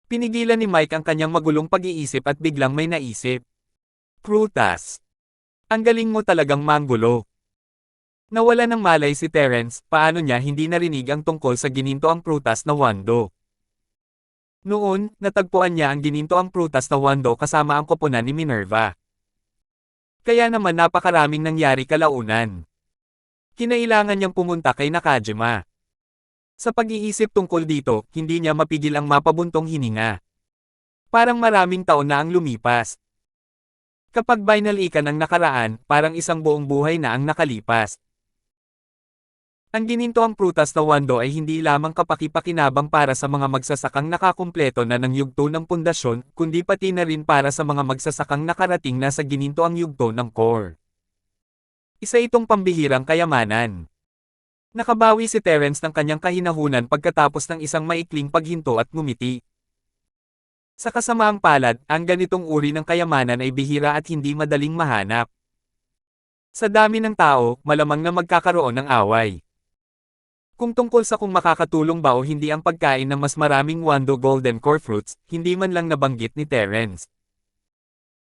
Pinigilan ni Mike ang kanyang magulong pag-iisip at biglang may naisip. Prutas. Ang galing mo talagang manggulo. Nawala ng malay si Terence, paano niya hindi narinig ang tungkol sa ginintoang prutas na Wando. Noon, natagpuan niya ang ginintoang prutas na Wando kasama ang koponan ni Minerva. Kaya naman napakaraming nangyari kalaunan. Kinailangan niyang pumunta kay Nakajima. Sa pag-iisip tungkol dito, hindi niya mapigil ang mapabuntong hininga. Parang maraming taon na ang lumipas. Kapag binalikan ang nakaraan, parang isang buong buhay na ang nakalipas. Ang ginintoang prutas na Wando ay hindi lamang kapaki-pakinabang para sa mga magsasakang nakakumpleto na ng yugto ng pundasyon, kundi pati na rin para sa mga magsasakang nakarating na sa ginintoang yugto ng core. Isa itong pambihirang kayamanan. Nakabawi si Terence ng kanyang kahinahunan pagkatapos ng isang maikling paghinto at ngumiti. Sa kasamaang palad, ang ganitong uri ng kayamanan ay bihira at hindi madaling mahanap. Sa dami ng tao, malamang na magkakaroon ng away. Kung tungkol sa kung makakatulong ba o hindi ang pagkain ng mas maraming Wando Golden Core Fruits, hindi man lang nabanggit ni Terence.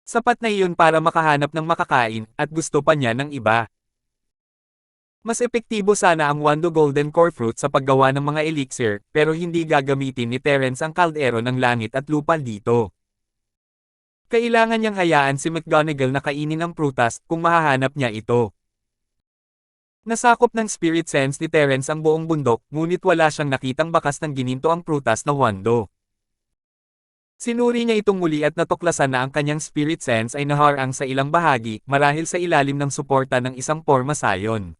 Sapat na iyon para makahanap ng makakain, at gusto pa niya ng iba. Mas epektibo sana ang Wando Golden Core Fruit sa paggawa ng mga elixir, pero hindi gagamitin ni Terence ang kaldero ng langit at lupa dito. Kailangan niyang hayaan si McGonagall na kainin ang prutas kung mahahanap niya ito. Nasakop ng spirit sense ni Terence ang buong bundok, ngunit wala siyang nakitang bakas ng ginintoang prutas na Wando. Sinuri niya itong muli at natuklasan na ang kanyang spirit sense ay naharang sa ilang bahagi, marahil sa ilalim ng suporta ng isang porma sayon.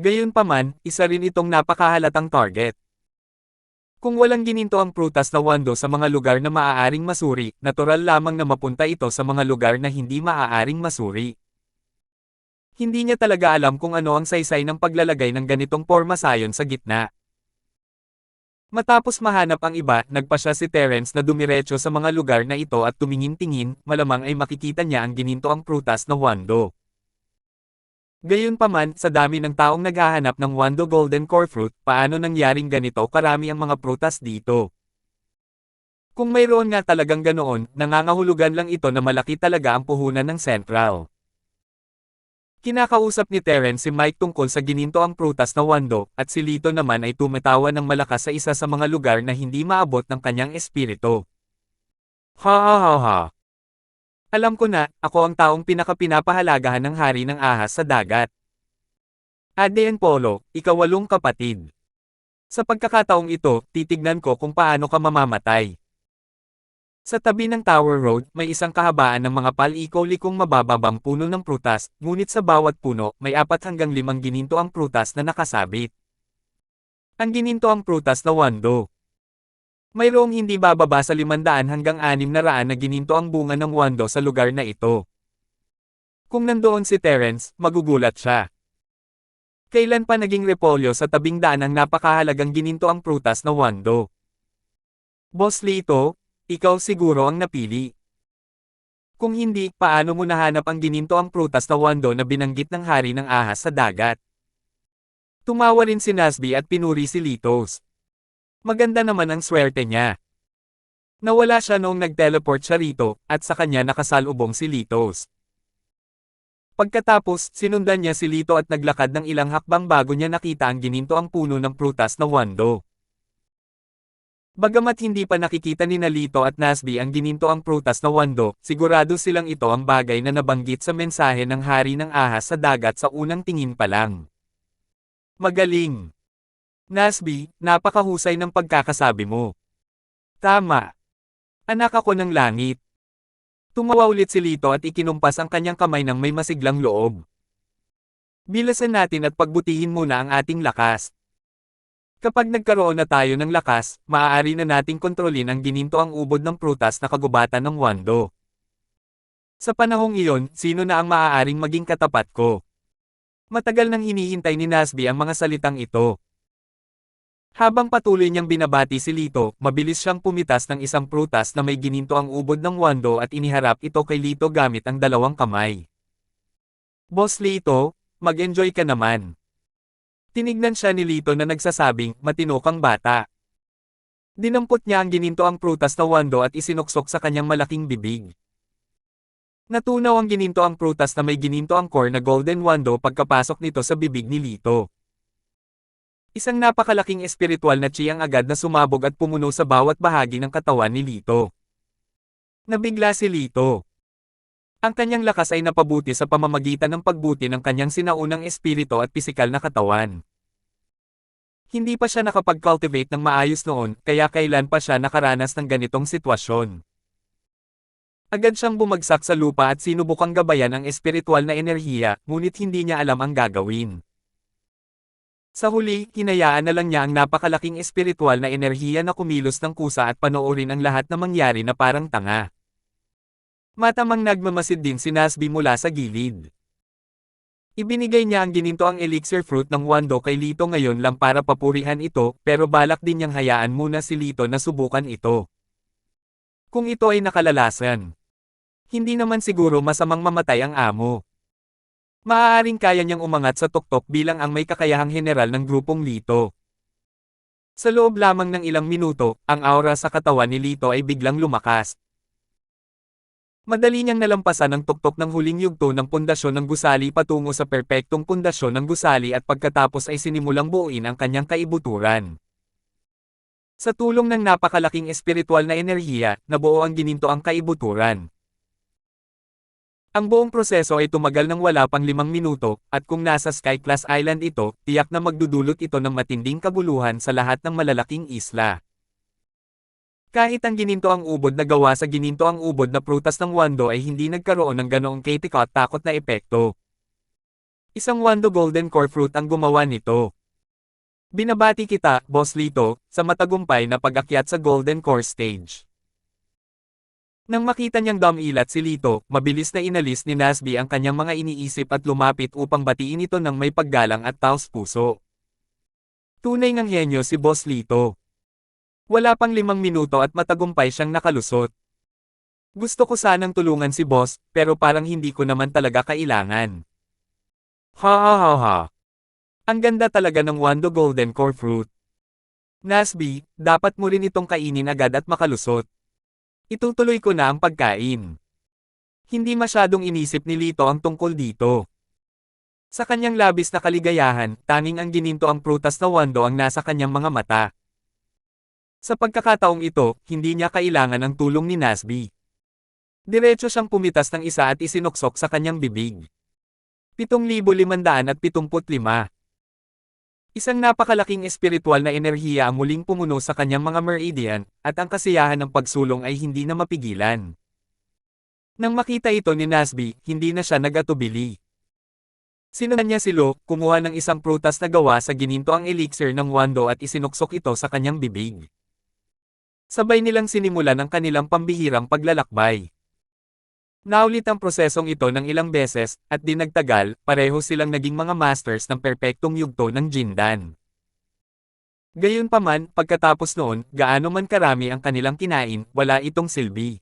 Gayunpaman, isa rin itong napakahalatang target. Kung walang gininto ang prutas na Wando sa mga lugar na maaaring masuri, natural lamang na mapunta ito sa mga lugar na hindi maaaring masuri. Hindi niya talaga alam kung ano ang saysay ng paglalagay ng ganitong porma sayon sa gitna. Matapos mahanap ang iba, nagpasya si Terence na dumiretso sa mga lugar na ito at tumingin-tingin, malamang ay makikita niya ang gininto ang prutas na Wando. Gayunpaman, sa dami ng taong naghahanap ng Wando Golden Core Fruit, paano nangyaring ganito karami ang mga prutas dito? Kung mayroon nga talagang ganoon, nangangahulugan lang ito na malaki talaga ang puhunan ng Central. Kinakausap ni Terence si Mike tungkol sa gininto ang prutas na Wando, at si Lito naman ay tumatawa ng malakas sa isa sa mga lugar na hindi maabot ng kanyang espiritu. Ha ha ha ha. Alam ko na, ako ang taong pinakapinapahalagahan ng hari ng ahas sa dagat. Ade and Polo, ika-8 kapatid. Sa pagkakataong ito, titignan ko kung paano ka mamamatay. Sa tabi ng Tower Road, may isang kahabaan ng mga paliko-likong mabababang puno ng prutas, ngunit sa bawat puno, may 4 hanggang 5 gininto ang prutas na nakasabit. Ang gininto ang prutas na Wando. Mayroong hindi bababa sa 500 hanggang 600 na gininto ang bunga ng Wando sa lugar na ito. Kung nandoon si Terence, magugulat siya. Kailan pa naging repolyo sa tabing daan ang napakahalagang gininto ang prutas na Wando? Boss Lito, ikaw siguro ang napili. Kung hindi, paano mo nahanap ang gininto ang prutas na Wando na binanggit ng hari ng ahas sa dagat? Tumawa rin si Nasby at pinuri si Litos. Maganda naman ang swerte niya. Nawala siya noong nag-teleport siya rito, at sa kanya nakasalubong si Litos. Pagkatapos, sinundan niya si Lito at naglakad ng ilang hakbang bago niya nakita ang ginintoang puno ng prutas na wando. Bagamat hindi pa nakikita ni Lito at Nasby ang ginintoang prutas na wando, sigurado silang ito ang bagay na nabanggit sa mensahe ng hari ng ahas sa dagat sa unang tingin pa lang. Magaling! Nasby, napakahusay ng pagkakasabi mo. Tama. Anak ako ng langit. Tumawa ulit si Lito at ikinumpas ang kanyang kamay ng may masiglang loob. Bilasan natin at pagbutihin muna ang ating lakas. Kapag nagkaroon na tayo ng lakas, maaari na nating kontrolin ang ginintoang ubod ng prutas na kagubatan ng wando. Sa panahong iyon, sino na ang maaaring maging katapat ko? Matagal nang hinihintay ni Nasby ang mga salitang ito. Habang patuloy niyang binabati si Lito, mabilis siyang pumitas ng isang prutas na may gininto ang ubod ng wando at iniharap ito kay Lito gamit ang dalawang kamay. Boss Lito, mag-enjoy ka naman. Tinignan siya ni Lito na nagsasabing, matino kang bata. Dinampot niya ang gininto ang prutas na wando at isinuksok sa kanyang malaking bibig. Natunaw ang gininto ang prutas na may gininto ang core na golden wando pagkapasok nito sa bibig ni Lito. Isang napakalaking espiritual na chi ang agad na sumabog at pumuno sa bawat bahagi ng katawan ni Lito. Nabigla si Lito. Ang kanyang lakas ay napabuti sa pamamagitan ng pagbuti ng kanyang sinaunang espiritu at pisikal na katawan. Hindi pa siya nakapag-cultivate ng maayos noon, kaya kailan pa siya nakaranas ng ganitong sitwasyon. Agad siyang bumagsak sa lupa at sinubukang gabayan ang espiritual na enerhiya, ngunit hindi niya alam ang gagawin. Sa huli, hinayaan na lang niya ang napakalaking espiritual na enerhiya na kumilos ng kusa at panoorin ang lahat na mangyari na parang tanga. Matamang nagmamasid din si Nasby mula sa gilid. Ibinigay niya ang ginintoang elixir fruit ng wando kay Lito ngayon lang para papurihan ito, pero balak din niyang hayaan muna si Lito na subukan ito. Kung ito ay nakalalasan, hindi naman siguro masamang mamatay ang amo. Maaaring kaya niyang umangat sa tuktok bilang ang may kakayahang general ng grupong Lito. Sa loob lamang ng ilang minuto, ang aura sa katawan ni Lito ay biglang lumakas. Madali niyang nalampasan ang tuktok ng huling yugto ng pundasyon ng gusali patungo sa perpektong pundasyon ng gusali at pagkatapos ay sinimulang buuin ang kanyang kaibuturan. Sa tulong ng napakalaking espiritual na enerhiya, nabuo ang ginintoang kaibuturan. Ang buong proseso ay tumagal ng wala pang 5 minuto, at kung nasa Sky Class Island ito, tiyak na magdudulot ito ng matinding kabuluhan sa lahat ng malalaking isla. Kahit ang ginintoang ubod na gawa sa ginintoang ubod na prutas ng wando ay hindi nagkaroon ng ganoong katikot-takot na epekto. Isang wando golden core fruit ang gumawa nito. Binabati kita, Boss Lito, sa matagumpay na pag-akyat sa golden core stage. Nang makita niyang dumilat si Lito, mabilis na inalis ni Nasby ang kanyang mga iniisip at lumapit upang batiin ito ng may paggalang at taos puso. Tunay ngang henyo si Boss Lito. Wala pang 5 minuto at matagumpay siyang nakalusot. Gusto ko sanang tulungan si Boss, pero parang hindi ko naman talaga kailangan. Ha ha ha ha. Ang ganda talaga ng wando golden core fruit. Nasby, dapat mo rin itong kainin agad at makalusot. Itutuloy ko na ang pagkain. Hindi masyadong inisip ni Lito ang tungkol dito. Sa kanyang labis na kaligayahan, tanging ang gininto ang prutas na wando ang nasa kanyang mga mata. Sa pagkakataong ito, hindi niya kailangan ang tulong ni Nasby. Diretso siyang pumitas ng isa at isinuksok sa kanyang bibig. 7,575. Isang napakalaking espiritual na enerhiya ang muling pumuno sa kanyang mga meridian, at ang kasiyahan ng pagsulong ay hindi na mapigilan. Nang makita ito ni Nasby, hindi na siya nag-atubili. Sinundan niya si Lo, kumuha ng isang prutas na gawa sa gininto ang elixir ng wando at isinuksok ito sa kanyang bibig. Sabay nilang sinimulan ang kanilang pambihirang paglalakbay. Naulit ang prosesong ito ng ilang beses, at di nagtagal, pareho silang naging mga masters ng perpektong yugto ng Jindan. Gayunpaman, pagkatapos noon, gaano man karami ang kanilang kinain, wala itong silbi.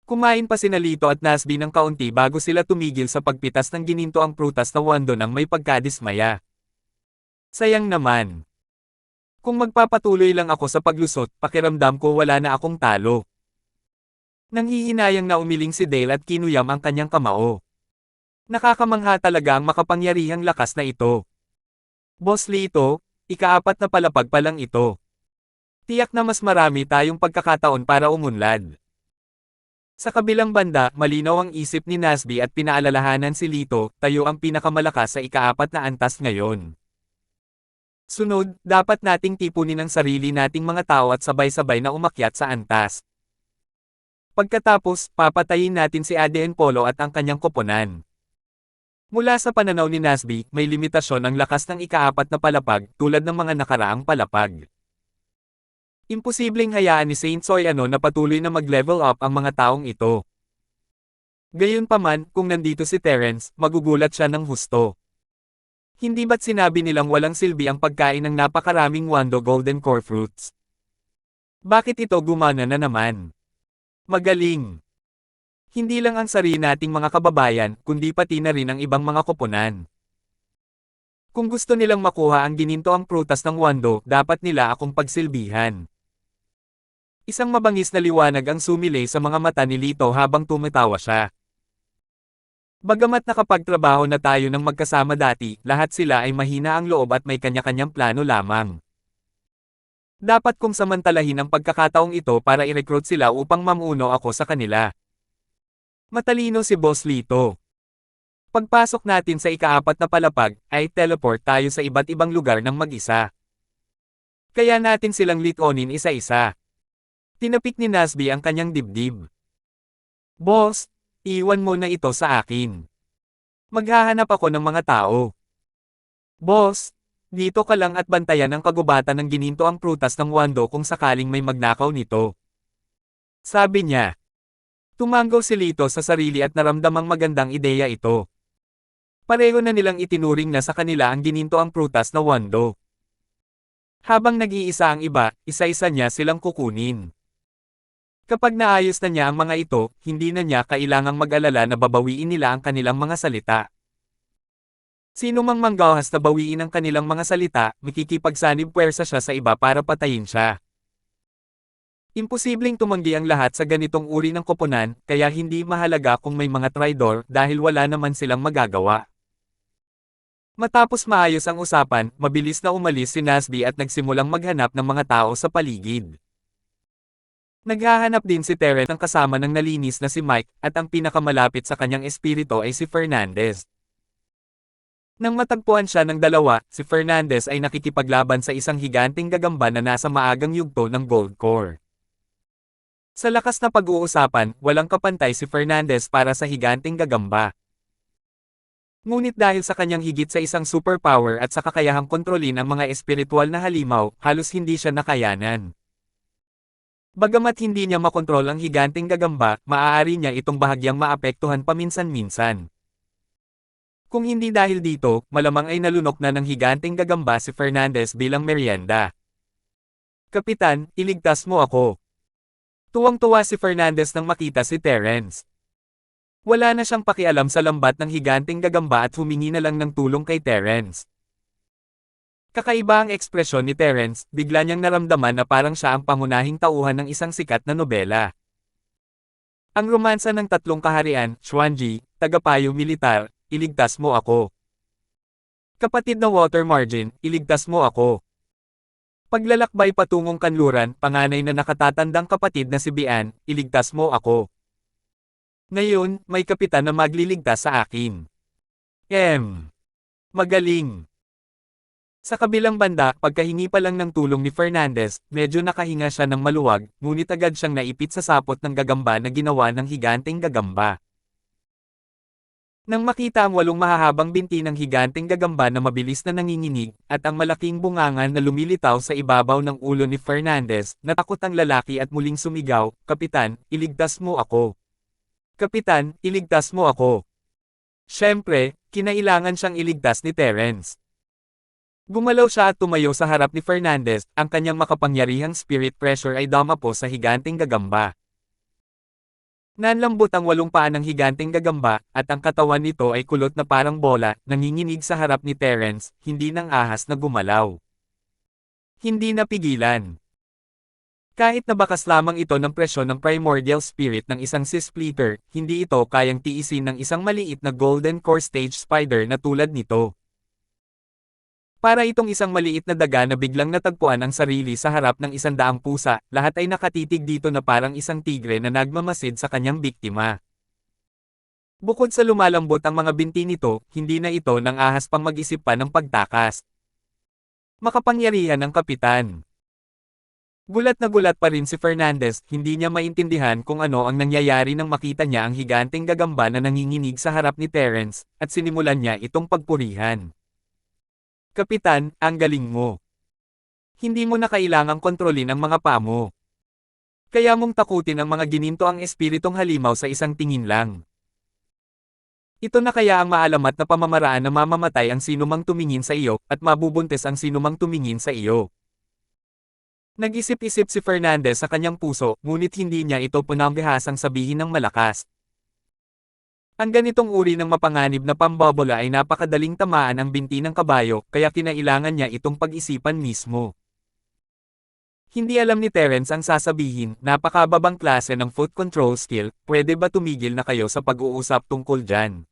Kumain pa sina Lito at Nasby ng kaunti bago sila tumigil sa pagpitas ng gininto ang prutas na wando ng may pagkadismaya. Sayang naman. Kung magpapatuloy lang ako sa paglusot, pakiramdam ko wala na akong talo. Nanghihinayang na umiling si Dale at kinuyam ang kanyang kamao. Nakakamangha talaga ang makapangyarihang lakas na ito. Boss Lito, ikaapat na palapag pa lang ito. Tiyak na mas marami tayong pagkakataon para umunlad. Sa kabilang banda, malinaw ang isip ni Nasby at pinaalalahanan si Lito, tayo ang pinakamalakas sa ikaapat na antas ngayon. Sunod, dapat nating tipunin ang sarili nating mga tao at sabay-sabay na umakyat sa antas. Pagkatapos, papatayin natin si Aden Polo at ang kanyang koponan. Mula sa pananaw ni Nasby, may limitasyon ang lakas ng ikaapat na palapag tulad ng mga nakaraang palapag. Imposibleng hayaan ni Saint Soyano na patuloy na mag-level up ang mga taong ito. Gayunpaman, kung nandito si Terence, magugulat siya ng husto. Hindi ba't sinabi nilang walang silbi ang pagkain ng napakaraming Wando Golden Core Fruits? Bakit ito gumana na naman? Magaling! Hindi lang ang sarili nating mga kababayan, kundi pati na rin ang ibang mga koponan. Kung gusto nilang makuha ang gininto ang prutas ng Wando, dapat nila akong pagsilbihan. Isang mabangis na liwanag ang sumilay sa mga mata ni Lito habang tumatawa siya. Bagamat nakapagtrabaho na tayo ng magkasama dati, lahat sila ay mahina ang loob at may kanya-kanyang plano lamang. Dapat kong samantalahin ang pagkakataong ito para i-recruit sila upang mamuno ako sa kanila. Matalino si Boss Lito. Pagpasok natin sa ikaapat na palapag, ay teleport tayo sa iba't ibang lugar ng mag-isa. Kaya natin silang litonin isa-isa. Tinapik ni Nasby ang kanyang dibdib. Boss, iwan mo na ito sa akin. Maghahanap ako ng mga tao. Boss, dito ka lang at bantayan ang kagubatan ng gininto ang prutas ng Wando kung sakaling may magnakaw nito. Sabi niya. Tumanggaw si Lito sa sarili at naramdamang magandang ideya ito. Pareho na nilang itinuring na sa kanila ang gininto ang prutas na Wando. Habang nag-iisa ang iba, isa-isa niya silang kukunin. Kapag naayos na niya ang mga ito, hindi na niya kailangang mag-alala na babawiin nila ang kanilang mga salita. Sino mang manggahas na bawiin ang kanilang mga salita, makikipagsanib puwersa siya sa iba para patayin siya. Imposibleng tumanggi ang lahat sa ganitong uri ng koponan, kaya hindi mahalaga kung may mga traidor dahil wala naman silang magagawa. Matapos maayos ang usapan, mabilis na umalis si Nasby at nagsimulang maghanap ng mga tao sa paligid. Naghahanap din si Terence ng kasama ng nalinis na si Mike, at ang pinakamalapit sa kanyang espiritu ay si Fernandez. Nang matagpuan siya ng dalawa, si Fernandez ay nakikipaglaban sa isang higanting gagamba na nasa maagang yugto ng Gold Core. Sa lakas na pag-uusapan, walang kapantay si Fernandez para sa higanting gagamba. Ngunit dahil sa kanyang higit sa isang superpower at sa kakayahang kontrolin ang mga espiritual na halimaw, halos hindi siya nakayanan. Bagamat hindi niya makontrol ang higanting gagamba, maaari niya itong bahagyang maapektuhan paminsan-minsan. Kung hindi dahil dito, malamang ay nalunok na ng higanting gagamba si Fernandez bilang merienda. Kapitan, iligtas mo ako. Tuwang-tuwa si Fernandez nang makita si Terence. Wala na siyang pakialam sa lambat ng higanting gagamba at humingi na lang ng tulong kay Terence. Kakaiba ang ekspresyon ni Terence, bigla niyang naramdaman na parang siya ang pangunahing tauhan ng isang sikat na nobela. Ang romansa ng tatlong kaharian, Xuanji, tagapayo militar, iligtas mo ako. Kapatid na Water Margin, iligtas mo ako. Paglalakbay patungong kanluran, panganay na nakatatandang kapatid na si Bian, iligtas mo ako. Ngayon, may kapitan na magliligtas sa akin. Magaling. Sa kabilang banda, pagkahingi pa lang ng tulong ni Fernandez, medyo nakahinga siya ng maluwag, ngunit agad siyang naipit sa sapot ng gagamba na ginawa ng higanting gagamba. Nang makita ang 8 mahahabang binti ng higanting gagamba na mabilis na nanginginig, at ang malaking bungangan na lumilitaw sa ibabaw ng ulo ni Fernandez, natakot ang lalaki at muling sumigaw, "Kapitan, iligtas mo ako! Kapitan, iligtas mo ako!" Siyempre, kinailangan siyang iligtas ni Terence. Gumalaw siya at tumayo sa harap ni Fernandez, ang kanyang makapangyarihang spirit pressure ay damapo sa higanting gagamba. Nanlambot ang 8 paa ng higanting gagamba, at ang katawan nito ay kulot na parang bola, nanginginig sa harap ni Terence, hindi ng ahas na gumalaw. Hindi napigilan. Kahit nabakas lamang ito ng presyon ng primordial spirit ng isang C-splitter, hindi ito kayang tiisin ng isang maliit na golden core stage spider na tulad nito. Para itong isang maliit na daga na biglang natagpuan ang sarili sa harap ng 100 pusa, lahat ay nakatitig dito na parang isang tigre na nagmamasid sa kanyang biktima. Bukod sa lumalambot ang mga binti nito, hindi na ito nang ahas pang mag-isip pa ng pagtakas. Makapangyarihan ng kapitan. Gulat na gulat pa rin si Fernandez, hindi niya maintindihan kung ano ang nangyayari nang makita niya ang higanteng gagamba na nanginginig sa harap ni Terence, at sinimulan niya itong pagpurihan. Kapitan, ang galing mo. Hindi mo na kailangang kontrolin ang mga paa mo. Kaya mong takutin ang mga gininto ang espiritong halimaw sa isang tingin lang. Ito na kaya ang maalamat na pamamaraan na mamamatay ang sinumang tumingin sa iyo, at mabubuntis ang sinumang tumingin sa iyo. Nag-isip-isip si Fernandez sa kanyang puso, ngunit hindi niya ito pinangbihasang sabihin ng malakas. Ang ganitong uri ng mapanganib na pambobola ay napakadaling tamaan ang binti ng kabayo, kaya kinailangan niya itong pag-isipan mismo. Hindi alam ni Terence ang sasabihin, napakababang klase ng foot control skill, pwede ba tumigil na kayo sa pag-uusap tungkol dyan?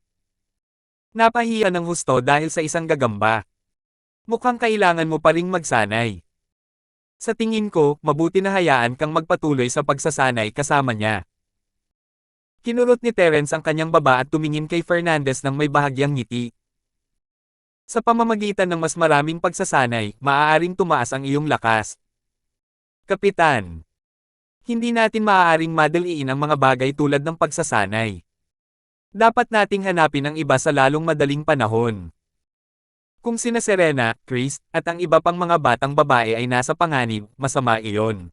Napahiya ng husto dahil sa isang gagamba. Mukhang kailangan mo pa ring magsanay. Sa tingin ko, mabuti na hayaan kang magpatuloy sa pagsasanay kasama niya. Kinurot ni Terence ang kanyang baba at tumingin kay Fernandez ng may bahagyang ngiti. Sa pamamagitan ng mas maraming pagsasanay, maaaring tumaas ang iyong lakas. Kapitan. Hindi natin maaaring madaliin ang mga bagay tulad ng pagsasanay. Dapat nating hanapin ang iba sa lalong madaling panahon. Kung sina Serena, Chris, at ang iba pang mga batang babae ay nasa panganib, masama iyon.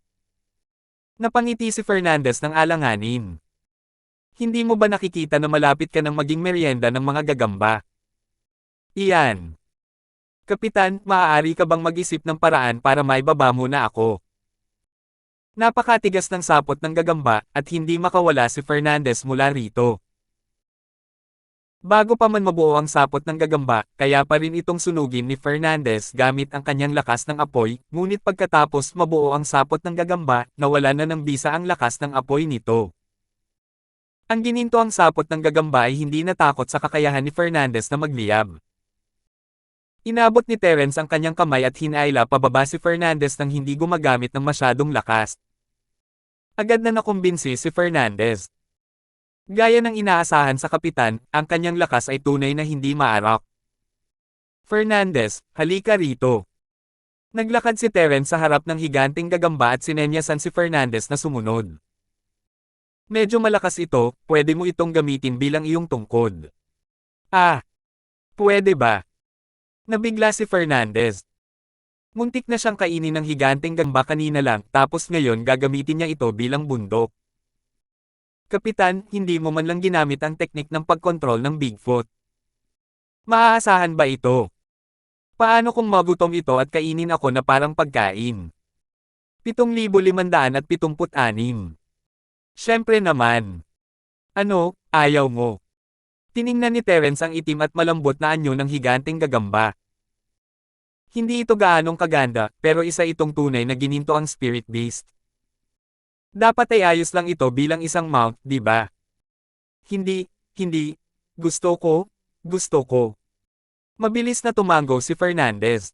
Napangiti si Fernandez ng alanganin. Hindi mo ba nakikita na malapit ka ng maging merienda ng mga gagamba? Iyan. Kapitan, maaari ka bang mag-isip ng paraan para maibaba mo na ako? Napakatigas ng sapot ng gagamba, at hindi makawala si Fernandez mula rito. Bago pa man mabuo ang sapot ng gagamba, kaya pa rin itong sunugin ni Fernandez gamit ang kanyang lakas ng apoy, ngunit pagkatapos mabuo ang sapot ng gagamba, nawala na ng bisa ang lakas ng apoy nito. Ang gininto ang sapot ng gagamba ay hindi natakot sa kakayahan ni Fernandez na magliyab. Inabot ni Terence ang kanyang kamay at hinaila pababa si Fernandez nang hindi gumagamit ng masyadong lakas. Agad na nakumbinsi si Fernandez. Gaya ng inaasahan sa kapitan, ang kanyang lakas ay tunay na hindi maarak. Fernandez, halika rito. Naglakad si Terence sa harap ng higanteng gagamba at sinenyasan si Fernandez na sumunod. Medyo malakas ito, pwede mo itong gamitin bilang iyong tungkod. Ah! Pwede ba? Nabigla si Fernandez. Muntik na siyang kainin ng higanteng gagamba kanina lang, tapos ngayon gagamitin niya ito bilang bundok. Kapitan, hindi mo man lang ginamit ang teknik ng pagkontrol ng Bigfoot. Maaasahan ba ito? Paano kung magutom ito at kainin ako na parang pagkain? 7,576. Siyempre naman. Ano, ayaw mo? Tiningnan ni Terence ang itim at malambot na anyo ng higanteng gagamba. Hindi ito gaanong kaganda, pero isa itong tunay na gininto ang spirit beast. Dapat ay ayos lang ito bilang isang mount, di ba? Hindi. Gusto ko. Mabilis na tumango si Fernandez.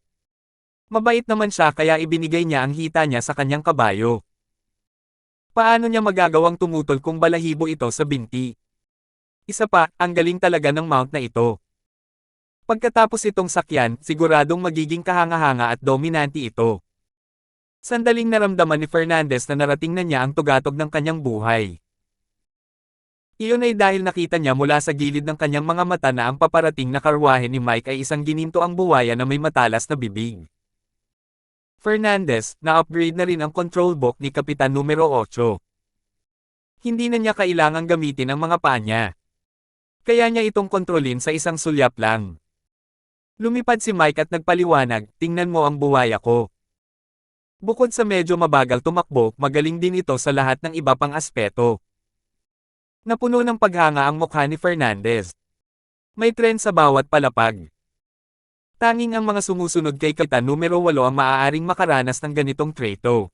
Mabait naman siya kaya ibinigay niya ang hita niya sa kanyang kabayo. Paano niya magagawang tumutol kung balahibo ito sa binti? Isa pa, ang galing talaga ng mount na ito. Pagkatapos itong sakyan, siguradong magiging kahanga-hanga at dominante ito. Sandaling naramdaman ni Fernandez na narating na niya ang tugatog ng kanyang buhay. Iyon ay dahil nakita niya mula sa gilid ng kanyang mga mata na ang paparating na karwahe ni Mike ay isang gininto ang buwaya na may matalas na bibig. Fernandez, na-upgrade na rin ang control book ni Kapitan numero 8. Hindi na niya kailangang gamitin ang mga paa niya. Kaya niya itong kontrolin sa isang sulyap lang. Lumipad si Mike at nagpaliwanag, tingnan mo ang buwaya ko. Bukod sa medyo mabagal tumakbo, magaling din ito sa lahat ng iba pang aspeto. Napuno ng paghanga ang mukha ni Fernandez. May trend sa bawat palapag. Tanging ang mga sumusunod kay Kapitan numero 8 ang maaaring makaranas ng ganitong treto.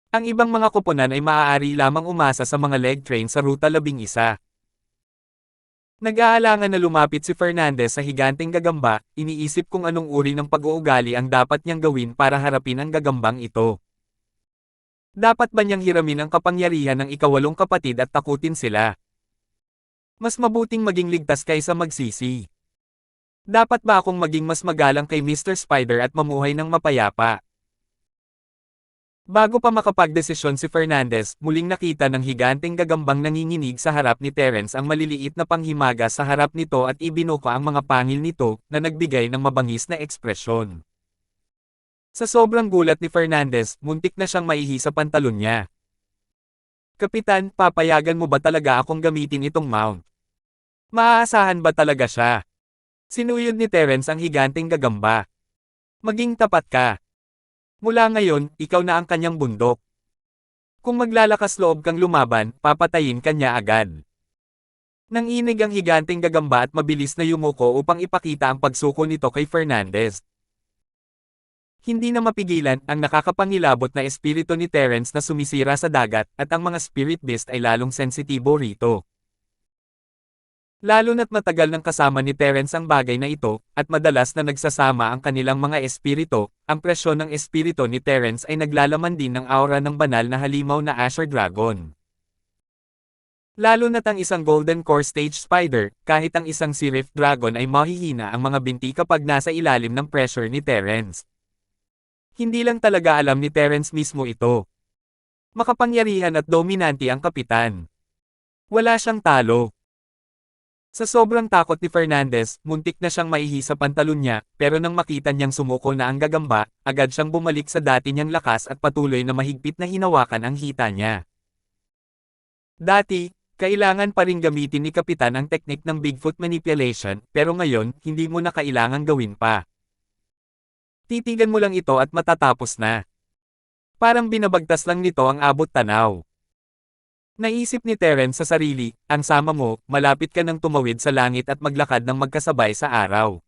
Ang ibang mga koponan ay maaari lamang umasa sa mga leg train sa Ruta 11. Nag-aalangan na lumapit si Fernandez sa higanteng gagamba, iniisip kung anong uri ng pag-uugali ang dapat niyang gawin para harapin ang gagambang ito. Dapat ba niyang hiramin ang kapangyarihan ng ikawalong kapatid at takutin sila? Mas mabuting maging ligtas kaysa magsisi. Dapat ba akong maging mas magalang kay Mr. Spider at mamuhay ng mapayapa? Bago pa makapagdesisyon si Fernandez, muling nakita ng higanteng gagambang nanginginig sa harap ni Terence ang maliliit na panghimaga sa harap nito at ibinuka ang mga pangil nito, na nagbigay ng mabangis na ekspresyon. Sa sobrang gulat ni Fernandez, muntik na siyang maihi sa pantalon niya. Kapitan, papayagan mo ba talaga akong gamitin itong mount? Maaasahan ba talaga siya? Sinuyod ni Terence ang higanteng gagamba. Maging tapat ka. Mula ngayon, ikaw na ang kanyang bundok. Kung maglalakas loob kang lumaban, papatayin ka niya agad. Nanginig ang higanteng gagamba at mabilis na yumuko upang ipakita ang pagsuko nito kay Fernandez. Hindi na mapigilan ang nakakapangilabot na espiritu ni Terence na sumisira sa dagat, at ang mga spirit beast ay lalong sensitibo rito. Lalo na't matagal nang kasama ni Terence ang bagay na ito, at madalas na nagsasama ang kanilang mga espiritu, ang presyon ng espiritu ni Terence ay naglalaman din ng aura ng banal na halimaw na Asher Dragon. Lalo na't ang isang Golden Core Stage Spider, kahit ang isang Seraph Dragon ay mahihina ang mga binti kapag nasa ilalim ng pressure ni Terence. Hindi lang talaga alam ni Terence mismo ito. Makapangyarihan at dominante ang kapitan. Wala siyang talo. Sa sobrang takot ni Fernandez, muntik na siyang maihi sa pantalon niya, pero nang makita niyang sumuko na ang gagamba, agad siyang bumalik sa dati niyang lakas at patuloy na mahigpit na hinawakan ang hita niya. Dati, kailangan pa ring gamitin ni Kapitan ang teknik ng Bigfoot manipulation, pero ngayon, hindi mo na kailangang gawin pa. Titigan mo lang ito at matatapos na. Parang binabagtas lang nito ang abot tanaw. Naisip ni Terence sa sarili, ang sama mo, malapit ka nang tumawid sa langit at maglakad ng magkasabay sa araw.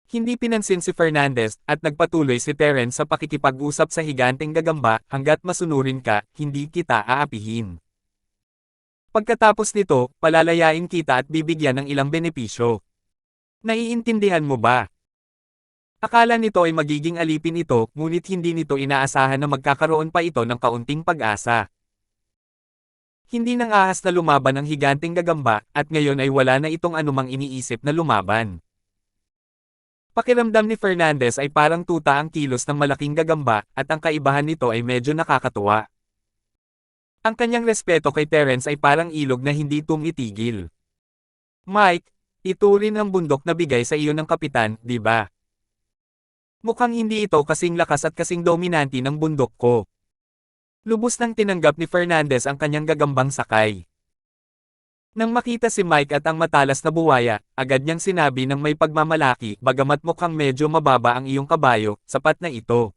Hindi pinansin si Fernandez, at nagpatuloy si Terence sa pakikipag-usap sa higanteng gagamba, hanggat masunurin ka, hindi kita aapihin. Pagkatapos nito, palalayain kita at bibigyan ng ilang benepisyo. Naiintindihan mo ba? Akala nito ay magiging alipin ito, ngunit hindi nito inaasahan na magkakaroon pa ito ng kaunting pag-asa. Hindi nang ahas na lumaban ang higanteng gagamba, at ngayon ay wala na itong anumang iniisip na lumaban. Pakiramdam ni Fernandez ay parang tuta ang kilos ng malaking gagamba, at ang kaibahan nito ay medyo nakakatuwa. Ang kanyang respeto kay Terence ay parang ilog na hindi tumitigil. Mike, iturin ang bundok na bigay sa iyo ng kapitan, di ba? Mukhang hindi ito kasing lakas at kasing dominante ng bundok ko. Lubos nang tinanggap ni Fernandez ang kanyang gagambang sakay. Nang makita si Mike at ang matalas na buwaya, agad niyang sinabi ng may pagmamalaki, bagamat mukhang medyo mababa ang iyong kabayo, sapat na ito.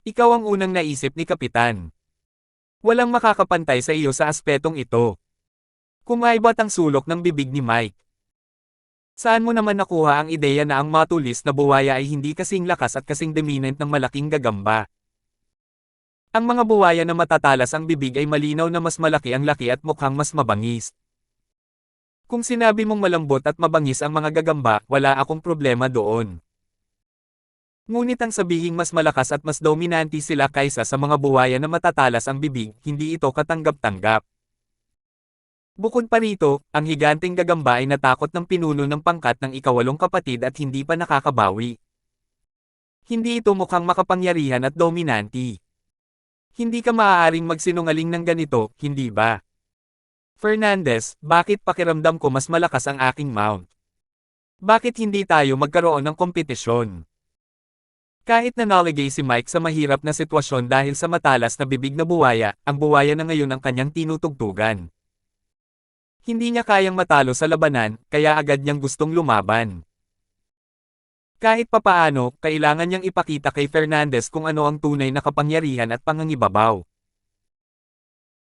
Ikaw ang unang naisip ni Kapitan. Walang makakapantay sa iyo sa aspetong ito. Kumaibat ang sulok ng bibig ni Mike. Saan mo naman nakuha ang ideya na ang matulis na buwaya ay hindi kasing lakas at kasing dominant ng malaking gagamba? Ang mga buwaya na matatalas ang bibig ay malinaw na mas malaki ang laki at mukhang mas mabangis. Kung sinabi mong malambot at mabangis ang mga gagamba, wala akong problema doon. Ngunit ang sabihing mas malakas at mas dominante sila kaysa sa mga buwaya na matatalas ang bibig, hindi ito katanggap-tanggap. Bukod pa rito, ang higanteng gagamba ay natakot ng pinuno ng pangkat ng ikawalong kapatid at hindi pa nakakabawi. Hindi ito mukhang makapangyarihan at dominante. Hindi ka maaaring magsinungaling ng ganito, hindi ba? Fernandez, bakit pakiramdam ko mas malakas ang aking mount? Bakit hindi tayo magkaroon ng kompetisyon? Kahit naligay si Mike sa mahirap na sitwasyon dahil sa matalas na bibig na buwaya, ang buwaya na ngayon ang kanyang tinutugtugan. Hindi niya kayang matalo sa labanan, kaya agad niyang gustong lumaban. Kahit papaano, kailangan niyang ipakita kay Fernandez kung ano ang tunay na kapangyarihan at pangangibabaw.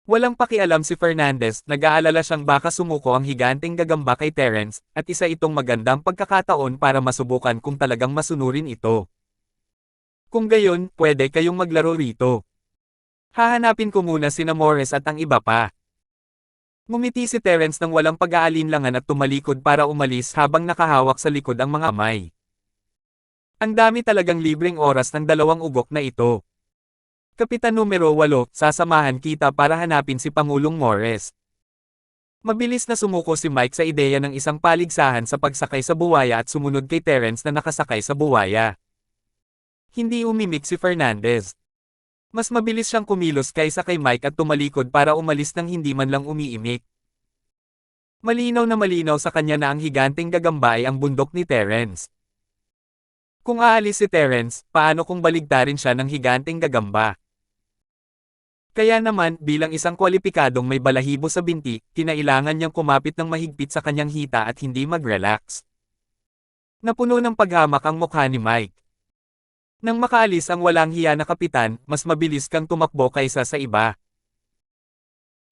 Walang pakialam si Fernandez, nag-aalala siyang baka sumuko ang higanteng gagamba kay Terence, at isa itong magandang pagkakataon para masubukan kung talagang masunurin ito. Kung gayon, pwede kayong maglaro rito. Hahanapin ko muna sina Morris at ang iba pa. Ngumiti si Terence nang walang pag-aalinlangan at tumalikod para umalis habang nakahawak sa likod ang mga kamay. Ang dami talagang libreng oras ng dalawang ugok na ito. Kapitan numero 8, sasamahan kita para hanapin si Pangulong Morris. Mabilis na sumuko si Mike sa ideya ng isang paligsahan sa pagsakay sa buwaya at sumunod kay Terence na nakasakay sa buwaya. Hindi umimik si Fernandez. Mas mabilis siyang kumilos kaysa kay Mike at tumalikod para umalis nang hindi man lang umiimik. Malinaw na malinaw sa kanya na ang higanteng gagamba ay ang bundok ni Terence. Kung aalis si Terence, paano kung baligtarin siya ng higanteng gagamba? Kaya naman, bilang isang kwalipikadong may balahibo sa binti, kinailangan niyang kumapit ng mahigpit sa kanyang hita at hindi mag-relax. Napuno ng paghamak ang mukha ni Mike. Nang makaalis ang walang hiya na kapitan, mas mabilis kang tumakbo kaysa sa iba.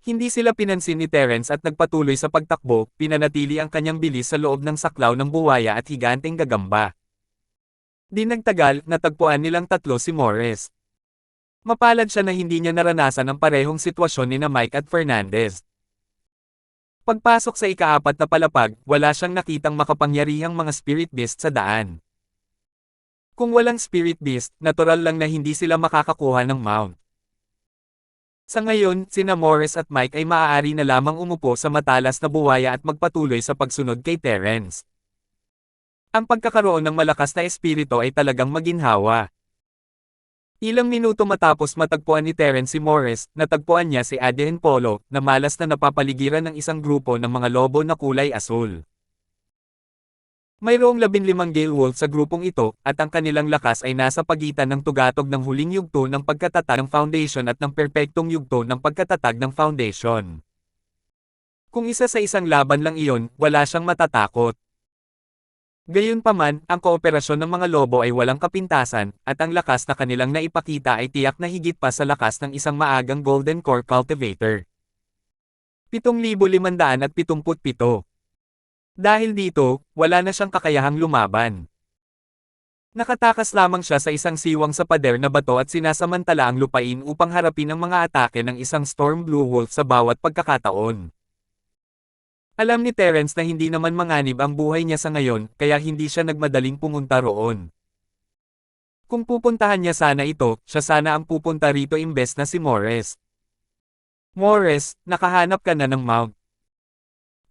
Hindi sila pinansin ni Terence at nagpatuloy sa pagtakbo, pinanatili ang kanyang bilis sa loob ng saklaw ng buwaya at higanteng gagamba. Di nagtagal, natagpuan nilang tatlo si Morris. Mapalad siya na hindi niya naranasan ang parehong sitwasyon ni na Mike at Fernandez. Pagpasok sa ika-4 na palapag, wala siyang nakitang makapangyarihang mga spirit beast sa daan. Kung walang spirit beast, natural lang na hindi sila makakakuha ng mount. Sa ngayon, sina Morris at Mike ay maaari na lamang umupo sa matalas na buwaya at magpatuloy sa pagsunod kay Terence. Ang pagkakaroon ng malakas na espiritu ay talagang maginhawa. Ilang minuto matapos matagpuan ni Terence si Morris, natagpuan niya si Adrian Polo, na malas na napapaligiran ng isang grupo ng mga lobo na kulay asul. Mayroong 15 Gale Wolf sa grupong ito, at ang kanilang lakas ay nasa pagitan ng tugatog ng huling yugto ng pagkatatag ng Foundation at ng perpektong yugto ng pagkatatag ng Foundation. Kung isa sa isang laban lang iyon, wala siyang matatakot. Gayunpaman, ang kooperasyon ng mga lobo ay walang kapintasan, at ang lakas na kanilang naipakita ay tiyak na higit pa sa lakas ng isang maagang Golden Core Cultivator. 7,577. Dahil dito, wala na siyang kakayahang lumaban. Nakatakas lamang siya sa isang siwang sa pader na bato at sinasamantala ang lupain upang harapin ang mga atake ng isang Storm Blue Wolf sa bawat pagkakataon. Alam ni Terence na hindi naman manganib ang buhay niya sa ngayon, kaya hindi siya nagmadaling pumunta roon. Kung pupuntahan niya sana ito, siya sana ang pupunta rito imbes na si Morris. Morris, nakahanap ka na ng mount.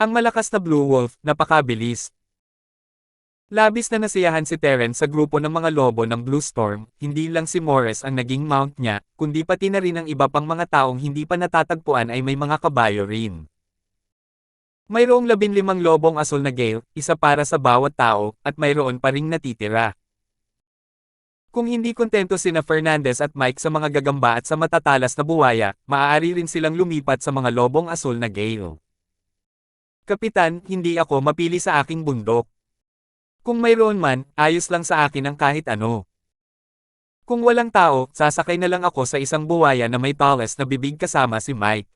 Ang malakas na Blue Wolf, napakabilis. Labis na nasiyahan si Terence sa grupo ng mga lobo ng Blue Storm, hindi lang si Morris ang naging mount niya, kundi pati na rin ang iba pang mga taong hindi pa natatagpuan ay may mga kabayo rin. Mayroong 15 lobong asul na Gale, isa para sa bawat tao, at mayroon pa ring natitira. Kung hindi kontento sina Fernandez at Mike sa mga gagamba at sa matatalas na buwaya, maaari rin silang lumipat sa mga lobong asul na Gale. Kapitan, hindi ako mapili sa aking bundok. Kung mayroon man, ayos lang sa akin ang kahit ano. Kung walang tao, sasakay na lang ako sa isang buwaya na may tallest na bibig kasama si Mike.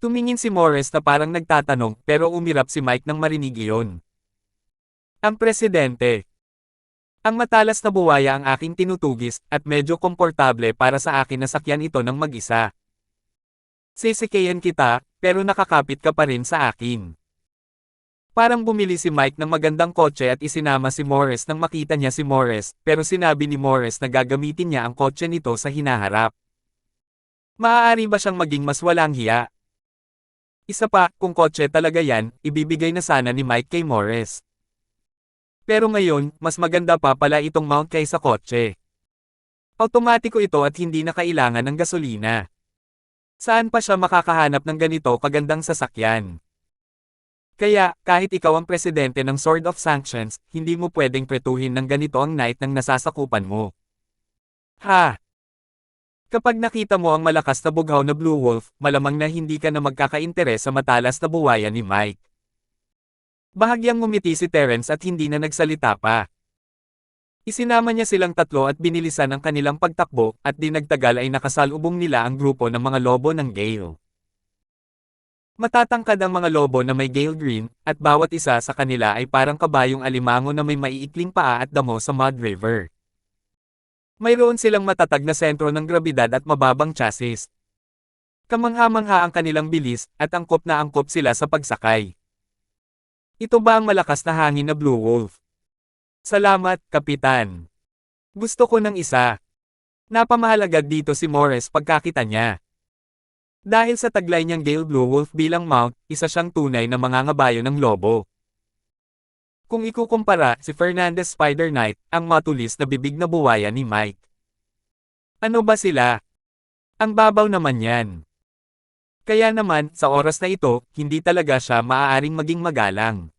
Tumingin si Morris na parang nagtatanong, pero umirap si Mike nang marinig iyon. Ang presidente. Ang matalas na buwaya ang aking tinutugis, at medyo komportable para sa akin na sakyan ito ng mag-isa. Sisikayan kita, pero nakakapit ka pa rin sa akin. Parang bumili si Mike ng magandang kotse at isinama si Morris nang makita niya si Morris, pero sinabi ni Morris na gagamitin niya ang kotse nito sa hinaharap. Maaari ba siyang maging mas walang hiya? Isa pa, kung kotse talaga yan, ibibigay na sana ni Mike kay Morris. Pero ngayon, mas maganda pa pala itong mount kaysa kotse. Automatiko ito at hindi na kailangan ng gasolina. Saan pa siya makakahanap ng ganito kagandang sasakyan? Kaya, kahit ikaw ang presidente ng Sword of Sanctions, hindi mo pwedeng pretuhin ng ganito ang knight ng nasasakupan mo. Ha! Kapag nakita mo ang malakas na bughaw na Blue Wolf, malamang na hindi ka na magkakainteres sa matalas na buwaya ni Mike. Bahagyang ngumiti si Terence at hindi na nagsalita pa. Isinama niya silang tatlo at binilisan ang kanilang pagtakbo, at di nagtagal ay nakasalubong nila ang grupo ng mga lobo ng Gale. Matatangkad ang mga lobo na may Gale Green, at bawat isa sa kanila ay parang kabayong alimango na may maiikling paa at damo sa Mud River. Mayroon silang matatag na sentro ng grabidad at mababang chassis. Kamangha-mangha ang kanilang bilis, at angkop na angkop sila sa pagsakay. Ito ba ang malakas na hangin na Blue Wolf? Salamat, Kapitan. Gusto ko ng isa. Napamahalaga dito si Morris pagkakita niya. Dahil sa taglay niyang Gale Blue Wolf bilang mount, isa siyang tunay na mangangabayo ng lobo. Kung ikukumpara si Fernandez Spider Knight, ang matulis na bibig na buwaya ni Mike. Ano ba sila? Ang babaw naman yan. Kaya naman, sa oras na ito, hindi talaga siya maaaring maging magalang.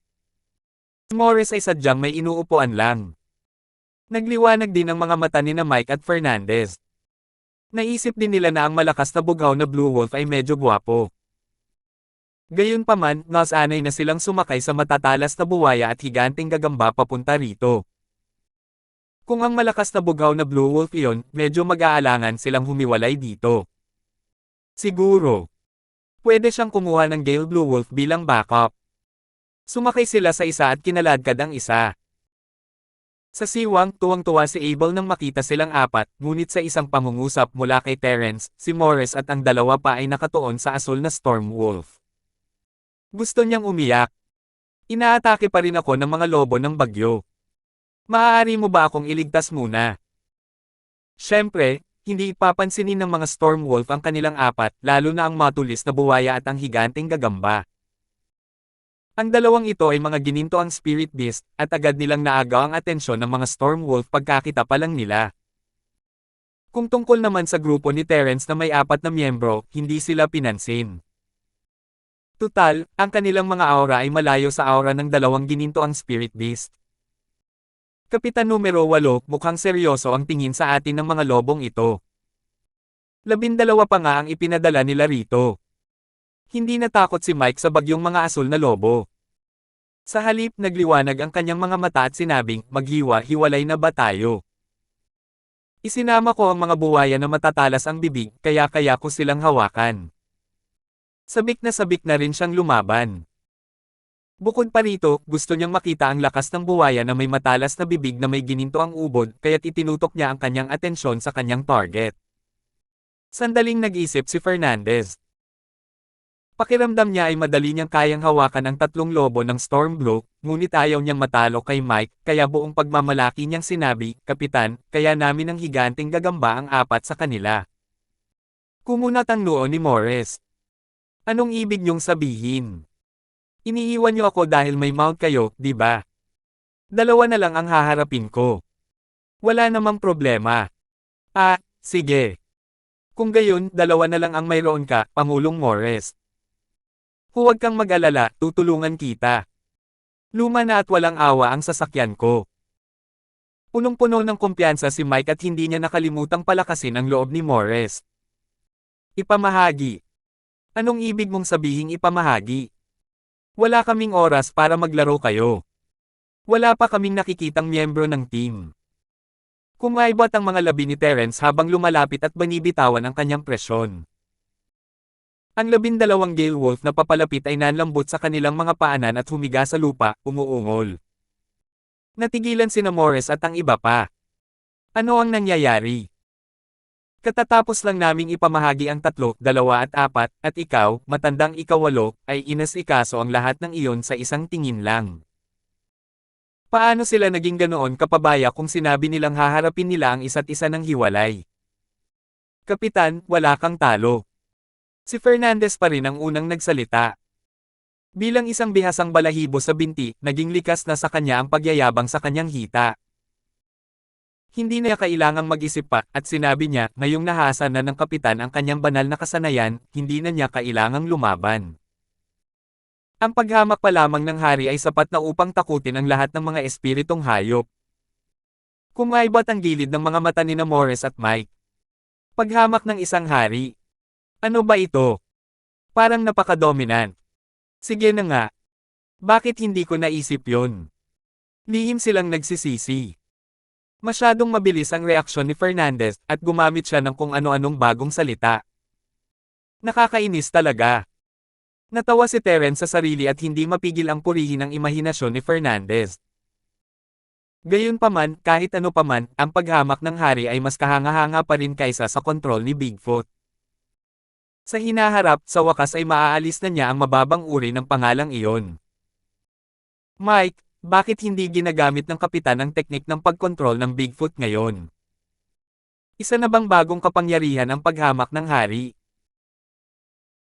Si Morris ay sadyang may inuupuan lang. Nagliwanag din ang mga mata ni na Mike at Fernandez. Naisip din nila na ang malakas na bughaw na Blue Wolf ay medyo gwapo. Gayunpaman, nasanay na silang sumakay sa matatalas na buwaya at higanting gagamba papunta rito. Kung ang malakas na bughaw na Blue Wolf iyon, medyo mag-aalangan silang humiwalay dito. Siguro. Pwede siyang kumuha ng Gale Blue Wolf bilang backup. Sumakay sila sa isa at kinaladkad ang isa. Sa siwang, tuwang-tuwa si Abel nang makita silang apat, ngunit sa isang pangungusap mula kay Terrence, si Morris at ang dalawa pa ay nakatuon sa asul na Storm Wolf. Gusto niyang umiyak. Inaatake pa rin ako ng mga lobo ng bagyo. Maaari mo ba akong iligtas muna? Siyempre, hindi papansinin ng mga Storm Wolf ang kanilang apat, lalo na ang matulis na buwaya at ang higanting gagamba. Ang dalawang ito ay mga ginintoang spirit beast, at agad nilang naagaw ang atensyon ng mga Storm Wolf pagkakita pa lang nila. Kung tungkol naman sa grupo ni Terrence na may apat na miyembro, hindi sila pinansin. Tutal, ang kanilang mga aura ay malayo sa aura ng dalawang ginintoang spirit beast. Kapitan numero 8, mukhang seryoso ang tingin sa atin ng mga lobong ito. 12 pa nga ang ipinadala nila rito. Hindi natakot si Mike sa bagyong mga asul na lobo. Sa halip, nagliwanag ang kanyang mga mata at sinabing, maghiwa-hiwalay na ba tayo? Isinama ko ang mga buwaya na matatalas ang bibig, kaya ko silang hawakan. Sabik na rin siyang lumaban. Bukod pa rito, gusto niyang makita ang lakas ng buwaya na may matalas na bibig na may gininto ang ubod, kaya't itinutok niya ang kanyang atensyon sa kanyang target. Sandaling nag-isip si Fernandez. Pakiramdam niya ay madali niyang kayang hawakan ang tatlong lobo ng Stormblow, ngunit ayaw niyang matalo kay Mike, kaya buong pagmamalaki niyang sinabi, Kapitan, kaya namin ang higanting gagamba ang apat sa kanila. Kumunat ang noo ni Morris. Anong ibig niyong sabihin? Iniiwan niyo ako dahil may mount kayo, di ba? Dalawa na lang ang haharapin ko. Wala namang problema. Ah, sige. Kung gayon, dalawa na lang ang mayroon ka, Pangulong Morris. Huwag kang mag-alala, tutulungan kita. Luma na at walang awa ang sasakyan ko. Punong-puno ng kumpiyansa si Mike at hindi niya nakalimutang palakasin ang loob ni Morris. Ipamahagi. Anong ibig mong sabihing ipamahagi? Wala kaming oras para maglaro kayo. Wala pa kaming nakikitang miyembro ng team. Kumaibot ang mga labi ni Terrence habang lumalapit at banibitawan ang kanyang presyon. Ang 12 Gale Wolf na papalapit ay nanlambot sa kanilang mga paanan at humiga sa lupa, umuungol. Natigilan sina Morris at ang iba pa. Ano ang nangyayari? Katatapos lang naming ipamahagi ang 3, 2 at 4, at ikaw, matandang ika-8, ay inasikaso ang lahat ng iyon sa isang tingin lang. Paano sila naging ganoon kapabaya kung sinabi nilang haharapin nila ang isa't isa ng hiwalay? Kapitan, wala kang talo. Si Fernandez pa rin ang unang nagsalita. Bilang isang bihasang balahibo sa binti, naging likas na sa kanya ang pagyayabang sa kanyang hita. Hindi na kailangang mag-isip pa, at sinabi niya, ngayong nahasa na ng kapitan ang kanyang banal na kasanayan, hindi na niya kailangang lumaban. Ang paghamak pa lamang ng hari ay sapat na upang takutin ang lahat ng mga espiritong hayop. Kumaibot ang gilid ng mga mata ni Morris at Mike. Paghamak ng isang hari. Ano ba ito? Parang napaka-dominant. Sige na nga. Bakit hindi ko naisip yon? Lihim silang nagsisisi. Masyadong mabilis ang reaksyon ni Fernandez at gumamit siya ng kung ano-anong bagong salita. Nakakainis talaga. Natawa si Terrence sa sarili at hindi mapigil ang purihin ang imahinasyon ni Fernandez. Gayunpaman, kahit ano paman, ang paghamak ng hari ay mas kahanga-hanga pa rin kaysa sa kontrol ni Bigfoot. Sa hinaharap, sa wakas ay maaalis na niya ang mababang uri ng pangalang iyon. Mike, bakit hindi ginagamit ng kapitan ang teknik ng pagkontrol ng Bigfoot ngayon? Isa na bang bagong kapangyarihan ang paghamak ng hari?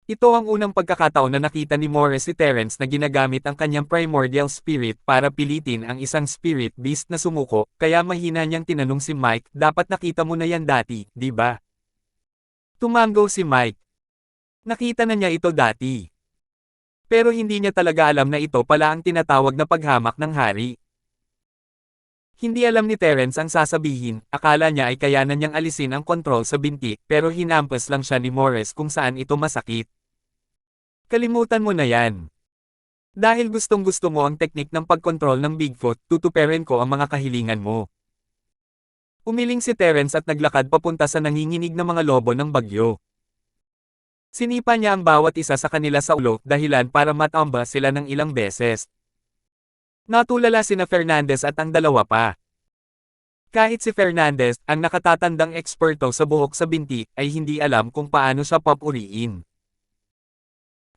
Ito ang unang pagkakataon na nakita ni Morris si Terence na ginagamit ang kanyang primordial spirit para pilitin ang isang spirit beast na sumuko, kaya mahina niyang tinanong si Mike, dapat nakita mo na yan dati, di ba? Tumango si Mike. Nakita na niya ito dati. Pero hindi niya talaga alam na ito pala ang tinatawag na paghamak ng hari. Hindi alam ni Terence ang sasabihin, akala niya ay kayanan niyang alisin ang kontrol sa binti, pero hinampas lang siya ni Morris kung saan ito masakit. Kalimutan mo na yan. Dahil gustong-gusto mo ang teknik ng pagkontrol ng Bigfoot, tutuperin ko ang mga kahilingan mo. Umiling si Terence at naglakad papunta sa nanginginig na mga lobo ng bagyo. Sinipa niya ang bawat isa sa kanila sa ulo, dahilan para matamba sila ng ilang beses. Natulala sina Fernandez at ang dalawa pa. Kahit si Fernandez, ang nakatatandang eksperto sa buhok sa binti, ay hindi alam kung paano siya papuriin.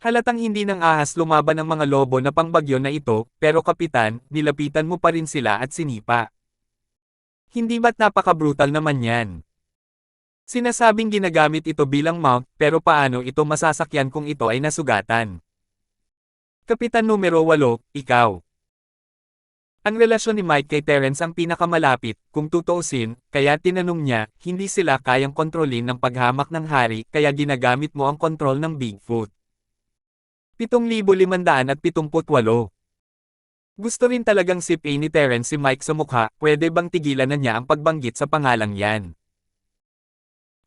Halatang hindi ng ahas lumaban ang mga lobo na pangbagyo na ito, pero kapitan, nilapitan mo pa rin sila at sinipa. Hindi ba't napaka-brutal naman yan? Sinasabing ginagamit ito bilang mount, pero paano ito masasakyan kung ito ay nasugatan? Kapitan numero 8, ikaw. Ang relasyon ni Mike kay Terence ang pinakamalapit, kung tutuusin, kaya tinanong niya, hindi sila kayang kontrolin ng paghamak ng hari, kaya ginagamit mo ang kontrol ng Bigfoot. 7,578. Gusto rin talagang sipin ni Terence si Mike sa mukha, pwede bang tigilan na niya ang pagbanggit sa pangalang yan?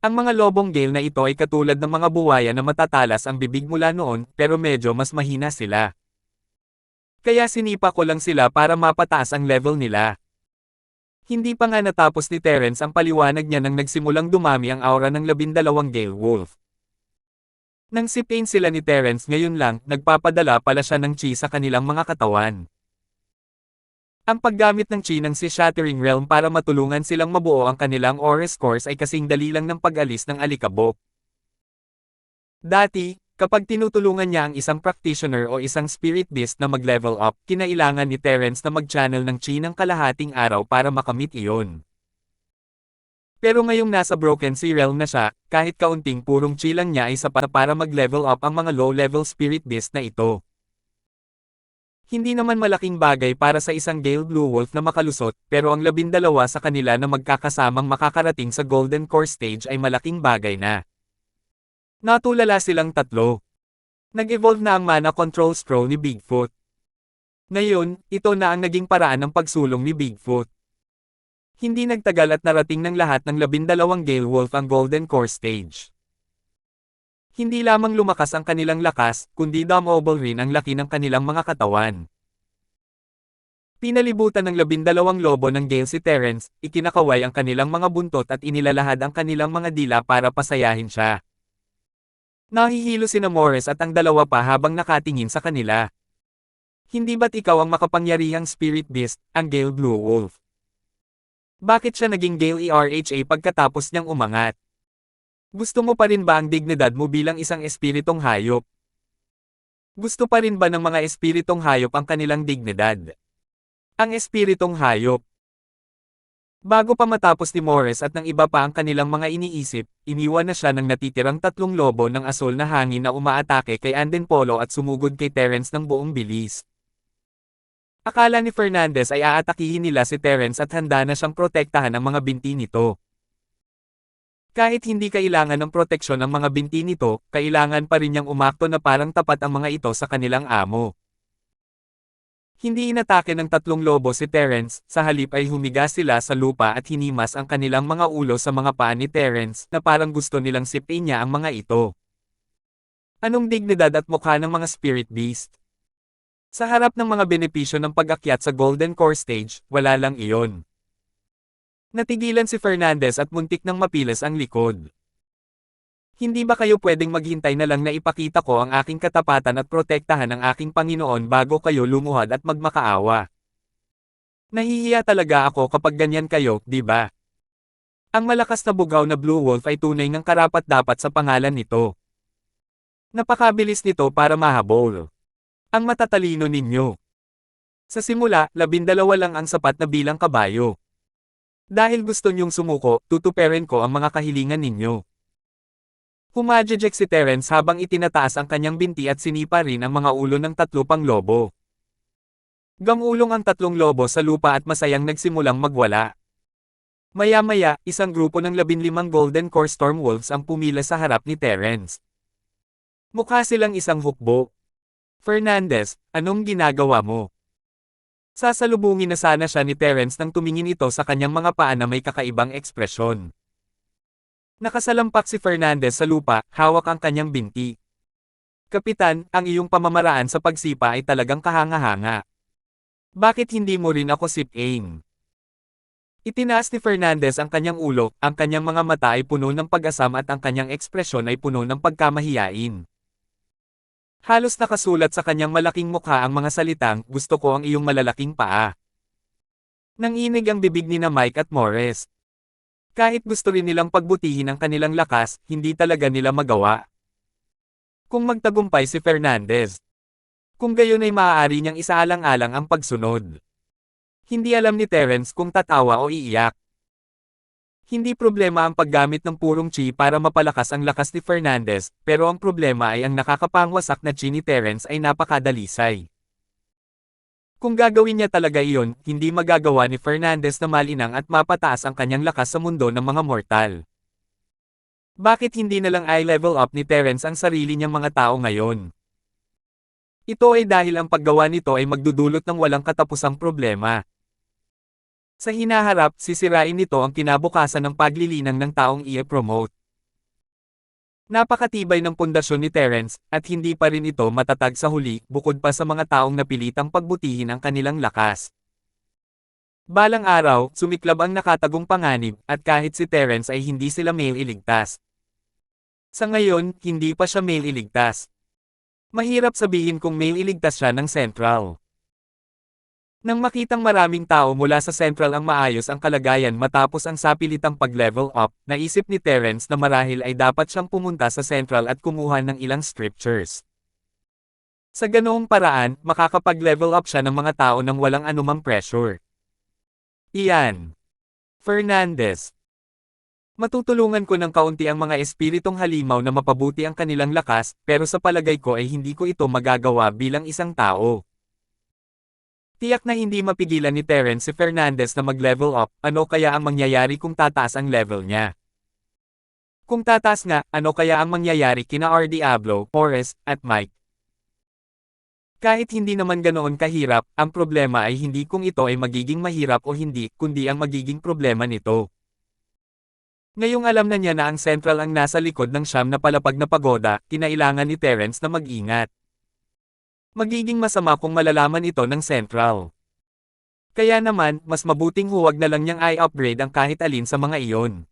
Ang mga lobong gale na ito ay katulad ng mga buwaya na matatalas ang bibig mula noon, pero medyo mas mahina sila. Kaya sinipa ko lang sila para mapataas ang level nila. Hindi pa nga natapos ni Terence ang paliwanag niya nang nagsimulang dumami ang aura ng 12 gale wolf. Nang sipin sila ni Terence ngayon lang, nagpapadala pala siya ng chi sa kanilang mga katawan. Ang paggamit ng chi ng si Shattering Realm para matulungan silang mabuo ang kanilang aura scores ay kasing dali lang ng pag-alis ng alikabok. Dati, kapag tinutulungan niya ang isang practitioner o isang spirit beast na mag-level up, kinailangan ni Terence na mag-channel ng chi ng kalahating araw para makamit iyon. Pero ngayong nasa Broken Sea Realm na siya, kahit kaunting purong chi lang niya ay sapat para mag-level up ang mga low-level spirit beast na ito. Hindi naman malaking bagay para sa isang Gale Blue Wolf na makalusot, pero ang 12 sa kanila na magkakasamang makakarating sa Golden Core Stage ay malaking bagay na. Natulala silang tatlo. Nag-evolve na ang mana control scroll ni Bigfoot. Ngayon, ito na ang naging paraan ng pagsulong ni Bigfoot. Hindi nagtagal at narating ng lahat ng 12 Gale Wolf ang Golden Core Stage. Hindi lamang lumakas ang kanilang lakas, kundi dumble rin ang laki ng kanilang mga katawan. Pinalibutan ng 12 lobo ng Gale si Terence, ikinakaway ang kanilang mga buntot at inilalahad ang kanilang mga dila para pasayahin siya. Nahihilo sina Morris at ang dalawa pa habang nakatingin sa kanila. Hindi ba't ikaw ang makapangyarihang spirit beast, ang Gale Blue Wolf? Bakit siya naging Gale ERHA pagkatapos niyang umangat? Gusto mo pa rin ba ang dignidad mo bilang isang espiritong hayop? Gusto pa rin ba ng mga espiritong hayop ang kanilang dignidad? Ang espiritong hayop. Bago pa matapos ni Morris at ng iba pa ang kanilang mga iniisip, iniwan na siya ng natitirang 3 lobo ng asol na hangin na umaatake kay Anden Polo at sumugod kay Terence ng buong bilis. Akala ni Fernandez ay aatakihin nila si Terence at handa na siyang protektahan ang mga binti nito. Kahit hindi kailangan ng proteksyon ang mga binti nito, kailangan pa rin niyang umakto na parang tapat ang mga ito sa kanilang amo. Hindi inatake ng 3 lobo si Terence, sa halip ay humiga sila sa lupa at hinimas ang kanilang mga ulo sa mga paa ni Terence na parang gusto nilang sipin niya ang mga ito. Anong dignidad at mukha ng mga spirit beast? Sa harap ng mga benepisyo ng pag-akyat sa Golden Core Stage, wala lang iyon. Natigilan si Fernandez at muntik nang mapilas ang likod. Hindi ba kayo pwedeng maghintay na lang na ipakita ko ang aking katapatan at protektahan ang aking Panginoon bago kayo lumuhad at magmakaawa? Nahihiya talaga ako kapag ganyan kayo, di ba? Ang malakas na bugaw na Blue Wolf ay tunay ng karapat-dapat sa pangalan nito. Napakabilis nito para mahabol. Ang matatalino ninyo. Sa simula, 12 lang ang sapat na bilang kabayo. Dahil gusto niyong sumuko, tutuperin ko ang mga kahilingan ninyo. Humajejek si Terence habang itinataas ang kanyang binti at sinipa rin ang mga ulo ng 3 pang lobo. Gamulong ang 3 lobo sa lupa at masayang nagsimulang magwala. Maya-maya, isang grupo ng 15 Golden Core Storm Wolves ang pumila sa harap ni Terence. Mukha silang isang hukbo. Fernandez, anong ginagawa mo? Sasalubungin na sana siya ni Terence nang tumingin ito sa kanyang mga paa na may kakaibang ekspresyon. Nakasalampak si Fernandez sa lupa, hawak ang kanyang binti. Kapitan, ang iyong pamamaraan sa pagsipa ay talagang kahanga-hanga. Bakit hindi mo rin ako sip-aim? Itinaas ni Fernandez ang kanyang ulo, ang kanyang mga mata ay puno ng pag-asam at ang kanyang ekspresyon ay puno ng pagkamahiyain. Halos nakasulat sa kanyang malaking mukha ang mga salitang, gusto ko ang iyong malalaking paa. Nanginig ang bibig ni Mike at Morris. Kahit gusto rin nilang pagbutihin ang kanilang lakas, hindi talaga nila magawa. Kung magtagumpay si Fernandez. Kung gayon ay maaari niyang isaalang-alang ang pagsunod. Hindi alam ni Terence kung tatawa o iiyak. Hindi problema ang paggamit ng purong chi para mapalakas ang lakas ni Fernandez, pero ang problema ay ang nakakapangwasak na chi ni Terence ay napakadalisay. Kung gagawin niya talaga iyon, hindi magagawa ni Fernandez na malinang at mapataas ang kanyang lakas sa mundo ng mga mortal. Bakit hindi na lang i-level up ni Terence ang sarili niyang mga tao ngayon? Ito ay dahil ang paggawa nito ay magdudulot ng walang katapusang problema. Sa hinaharap, sisirain nito ang kinabukasan ng paglilinang ng taong i-promote. Napakatibay ng pundasyon ni Terence, at hindi pa rin ito matatag sa huli, bukod pa sa mga taong napilitang pagbutihin ang kanilang lakas. Balang araw, sumiklab ang nakatagong panganib, at kahit si Terence ay hindi sila mailigtas. Sa ngayon, hindi pa siya mailigtas. Mahirap sabihin kung mailigtas siya ng Central. Nang makitang maraming tao mula sa Central ang maayos ang kalagayan matapos ang sapilitang pag-level up, naisip ni Terence na marahil ay dapat siyang pumunta sa Central at kumuha ng ilang scriptures. Sa ganoong paraan, makakapag-level up siya ng mga tao nang walang anumang pressure. Iyan. Fernandez. Matutulungan ko ng kaunti ang mga espiritong halimaw na mapabuti ang kanilang lakas, pero sa palagay ko ay hindi ko ito magagawa bilang isang tao. Tiyak na hindi mapigilan ni Terence si Fernandez na mag-level up, ano kaya ang mangyayari kung tataas ang level niya? Kung tataas nga, ano kaya ang mangyayari kina R. Diablo, Morris, at Mike? Kahit hindi naman ganoon kahirap, ang problema ay hindi kung ito ay magiging mahirap o hindi, kundi ang magiging problema nito. Ngayong alam na niya na ang Central ang nasa likod ng siyam na palapag na pagoda, kinailangan ni Terence na mag-ingat. Magiging masama kung malalaman ito ng Central. Kaya naman, mas mabuting huwag na lang niyang i-upgrade ang kahit alin sa mga iyon.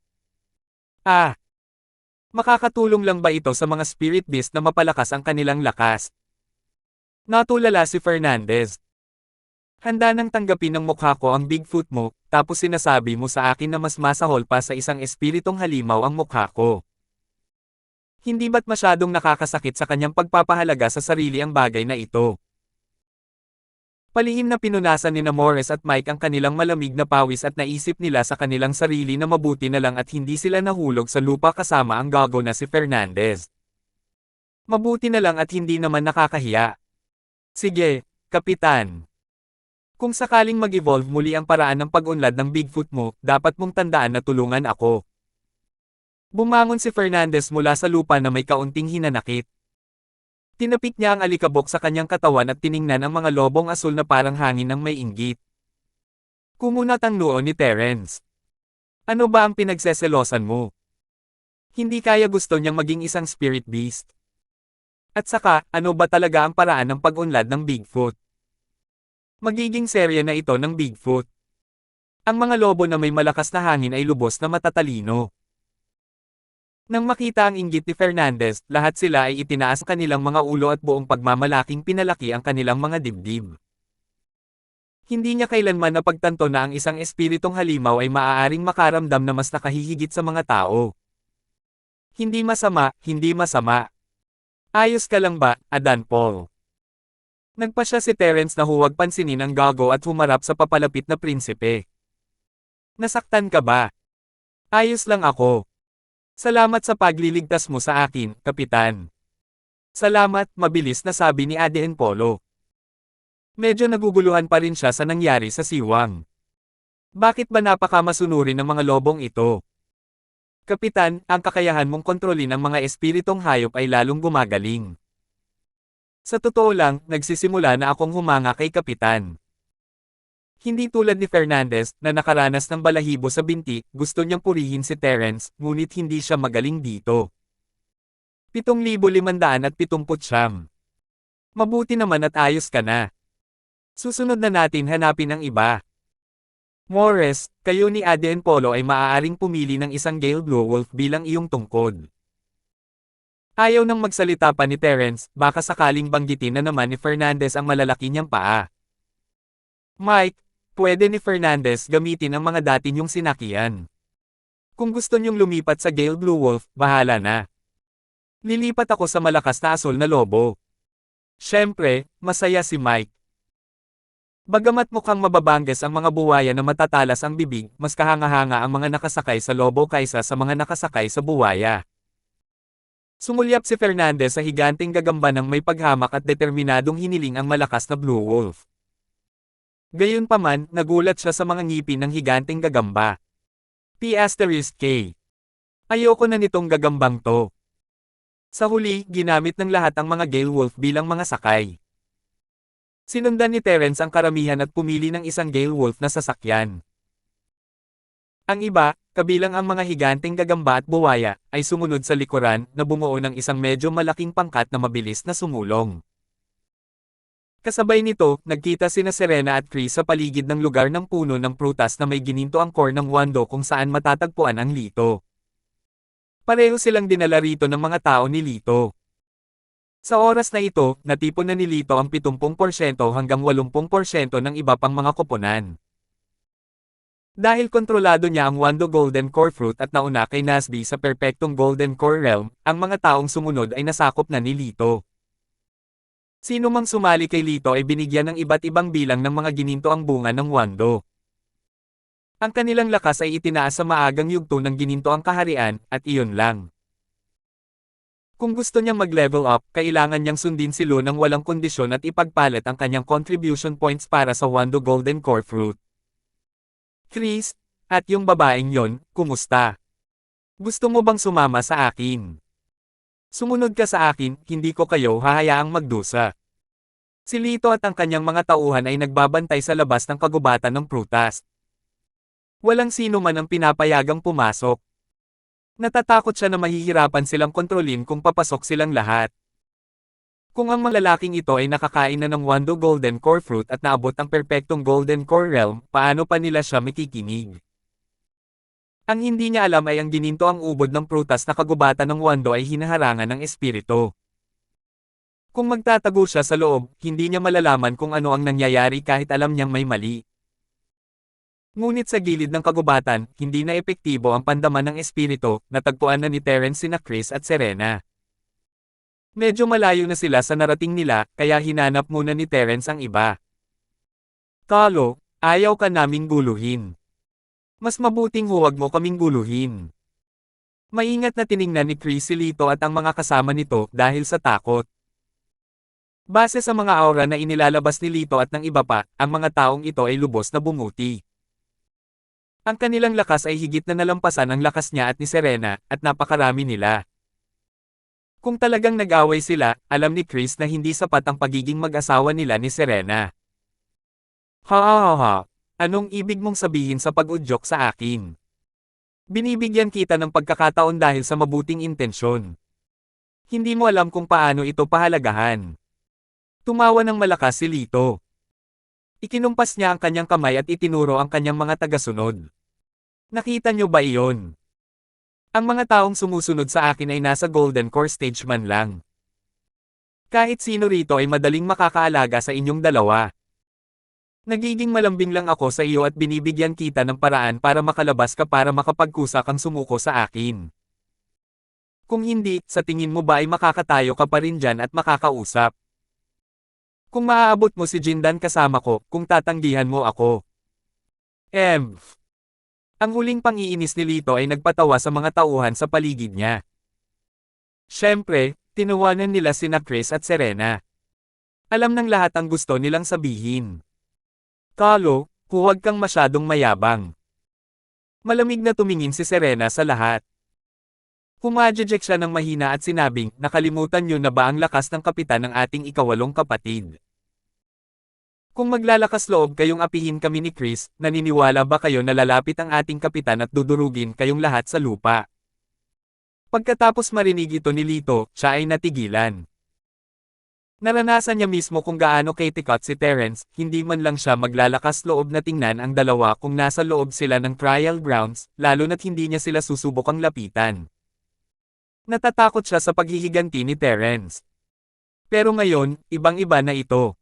Makakatulong lang ba ito sa mga spirit beast na mapalakas ang kanilang lakas? Natulala si Fernandez. Handa nang tanggapin ng mukha ko ang Bigfoot mo, tapos sinasabi mo sa akin na mas masahol pa sa isang espiritong halimaw ang mukha ko. Hindi ba't masyadong nakakasakit sa kanyang pagpapahalaga sa sarili ang bagay na ito? Palihim na pinunasan ni Morris at Mike ang kanilang malamig na pawis at naisip nila sa kanilang sarili na mabuti na lang at hindi sila nahulog sa lupa kasama ang gago na si Fernandez. Mabuti na lang at hindi naman nakakahiya. Sige, Kapitan. Kung sakaling mag-evolve muli ang paraan ng pag-unlad ng Bigfoot mo, dapat mong tandaan na tulungan ako. Bumangon si Fernandez mula sa lupa na may kaunting hinanakit. Tinapik niya ang alikabok sa kanyang katawan at tiningnan ang mga lobong asul na parang hangin ng may inggit. Kumunat ang noo ni Terence. Ano ba ang pinagseselosan mo? Hindi kaya gusto niyang maging isang spirit beast. At saka, ano ba talaga ang paraan ng pag-unlad ng Bigfoot? Magiging serye na ito ng Bigfoot. Ang mga lobo na may malakas na hangin ay lubos na matatalino. Nang makita ang inggit ni Fernandez, lahat sila ay itinaas kanilang mga ulo at buong pagmamalaking pinalaki ang kanilang mga dibdib. Hindi niya kailanman napagtanto na ang isang espiritong halimaw ay maaaring makaramdam na mas nakahihigit sa mga tao. Hindi masama, hindi masama. Ayos ka lang ba, Adan Paul? Nagpa siya si Terence na huwag pansinin ang gago at humarap sa papalapit na prinsipe. Nasaktan ka ba? Ayos lang ako. Salamat sa pagliligtas mo sa akin, Kapitan. Salamat, mabilis na sabi ni Aden Polo. Medyo naguguluhan pa rin siya sa nangyari sa Siwang. Bakit ba napakamasunurin ng mga lobong ito? Kapitan, ang kakayahan mong kontrolin ang mga espiritong hayop ay lalong gumagaling. Sa totoo lang, nagsisimula na akong humanga kay Kapitan. Hindi tulad ni Fernandez, na nakaranas ng balahibo sa binti, gusto niyang purihin si Terence, ngunit hindi siya magaling dito. 7,579. Mabuti naman at ayos ka na. Susunod na natin hanapin ang iba. Morris, kayo ni Aden Polo ay maaaring pumili ng isang Gale Blue Wolf bilang iyong tungkod. Ayaw nang magsalita pa ni Terence, baka sakaling banggitin na naman ni Fernandez ang malalaki niyang paa. Mike, pwede ni Fernandez gamitin ang mga dati niyong sinakyan. Kung gusto niyong lumipat sa Gale Blue Wolf, bahala na. Lilipat ako sa malakas na asol na lobo. Siyempre, masaya si Mike. Bagamat mukhang mababangges ang mga buwaya na matatalas ang bibig, mas kahanga-hanga ang mga nakasakay sa lobo kaysa sa mga nakasakay sa buwaya. Sumulyap si Fernandez sa higanting gagamba ng may paghamak at determinadong hiniling ang malakas na Blue Wolf. Gayunpaman, nagulat siya sa mga ngipin ng higanting gagamba. P*K. Ayoko na nitong gagambang to. Sa huli, ginamit ng lahat ang mga Gale Wolf bilang mga sakay. Sinundan ni Terence ang karamihan at pumili ng isang Gale Wolf na sasakyan. Ang iba, kabilang ang mga higanting gagamba at buwaya, ay sumunod sa likuran na bumuo ng isang medyo malaking pangkat na mabilis na sumulong. Kasabay nito, nagkita sina Serena at Chris sa paligid ng lugar ng puno ng prutas na may gininto ang core ng wando kung saan matatagpuan ang Lito. Pareho silang dinala rito ng mga tao ni Lito. Sa oras na ito, natipon na ni Lito ang 70% hanggang 80% ng iba pang mga koponan. Dahil kontrolado niya ang Wando Golden Core Fruit at nauna kay Nasby sa perpektong Golden Core Realm, ang mga taong sumunod ay nasakop na ni Lito. Sino mang sumali kay Lito ay binigyan ng iba't ibang bilang ng mga gininto ang bunga ng Wando. Ang kanilang lakas ay itinaas sa maagang yugto ng gininto ang kaharian, at iyon lang. Kung gusto niyang mag-level up, kailangan niyang sundin si Lu ng walang kondisyon at ipagpalit ang kanyang contribution points para sa Wando Golden Core Fruit. Chris, at yung babaeng yon, kumusta? Gusto mo bang sumama sa akin? Sumunod ka sa akin, hindi ko kayo hahayaang magdusa. Si Lito at ang kanyang mga tauhan ay nagbabantay sa labas ng kagubatan ng prutas. Walang sino man ang pinapayagang pumasok. Natatakot siya na mahihirapan silang kontrolin kung papasok silang lahat. Kung ang mga lalaking ito ay nakakain na ng Wando Golden Core Fruit at naabot ang perpektong Golden Core Realm, paano pa nila siya makikinig? Ang hindi niya alam ay ang gininto ang ubod ng prutas na kagubatan ng Wando ay hinaharangan ng espiritu. Kung magtatago siya sa loob, hindi niya malalaman kung ano ang nangyayari kahit alam niyang may mali. Ngunit sa gilid ng kagubatan, hindi na epektibo ang pandaman ng espiritu, natagpuan na ni Terence sina Chris at Serena. Medyo malayo na sila sa narating nila, kaya hinanap muna ni Terence ang iba. Talo, ayaw ka naming guluhin. Mas mabuting huwag mo kaming guluhin. Maingat na tiningnan ni Chris si Lito at ang mga kasama nito dahil sa takot. Base sa mga aura na inilalabas ni Lito at ng iba pa, ang mga taong ito ay lubos na bumuti. Ang kanilang lakas ay higit na nalampasan ang lakas niya at ni Serena, at napakarami nila. Kung talagang nag-away sila, alam ni Chris na hindi sapat ang pagiging mag-asawa nila ni Serena. Ha. Anong ibig mong sabihin sa pag-udyok sa akin? Binibigyan kita ng pagkakataon dahil sa mabuting intensyon. Hindi mo alam kung paano ito pahalagahan. Tumawa ng malakas si Lito. Ikinumpas niya ang kanyang kamay at itinuro ang kanyang mga tagasunod. Nakita niyo ba iyon? Ang mga taong sumusunod sa akin ay nasa Golden Core stage man lang. Kahit sino rito ay madaling makakaalaga sa inyong dalawa. Nagiging malambing lang ako sa iyo at binibigyan kita ng paraan para makalabas ka para makapagkusa kang sumuko sa akin. Kung hindi, sa tingin mo ba ay makakatayo ka pa rin dyan at makakausap? Kung maaabot mo si Jindan kasama ko, kung tatanggihan mo ako. Ang huling pangiinis ni Lito ay nagpatawa sa mga tauhan sa paligid niya. Siyempre, tinuwanan nila sina Chris at Serena. Alam ng lahat ang gusto nilang sabihin. Carlo, huwag kang masyadong mayabang. Malamig na tumingin si Serena sa lahat. Pumadjejek siya ng mahina at sinabing, nakalimutan niyo na ba ang lakas ng kapitan ng ating ikawalong kapatid? Kung maglalakas loob kayong apihin kami ni Chris, naniniwala ba kayo na lalapit ang ating kapitan at dudurugin kayong lahat sa lupa? Pagkatapos marinig ito ni Lito, siya ay natigilan. Naranasan niya mismo kung gaano kitikot si Terence, hindi man lang siya maglalakas loob na tingnan ang dalawa kung nasa loob sila ng trial grounds, lalo na't hindi niya sila susubukang lapitan. Natatakot siya sa paghihiganti ni Terence. Pero ngayon, ibang-iba na ito.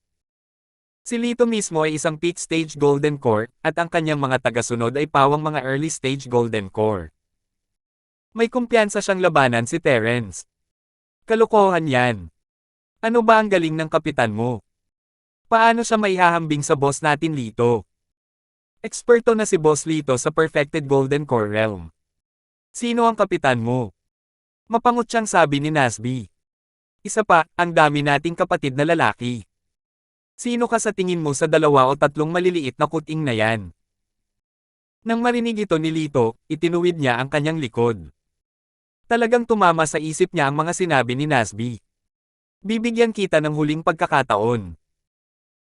Si Lito mismo ay isang peak stage Golden Core, at ang kanyang mga tagasunod ay pawang mga early stage Golden Core. May kumpiyansa siyang labanan si Terence. Kalokohan yan. Ano ba ang galing ng kapitan mo? Paano siya maihahambing sa boss natin Lito? Eksperto na si Boss Lito sa Perfected Golden Core Realm. Sino ang kapitan mo? Mapangot siyang sabi ni Nasby. Isa pa, ang dami nating kapatid na lalaki. Sino ka sa tingin mo sa 2 o 3 maliliit na kuting na yan? Nang marinig ito ni Lito, itinuwid niya ang kanyang likod. Talagang tumama sa isip niya ang mga sinabi ni Nasby. Bibigyan kita ng huling pagkakataon.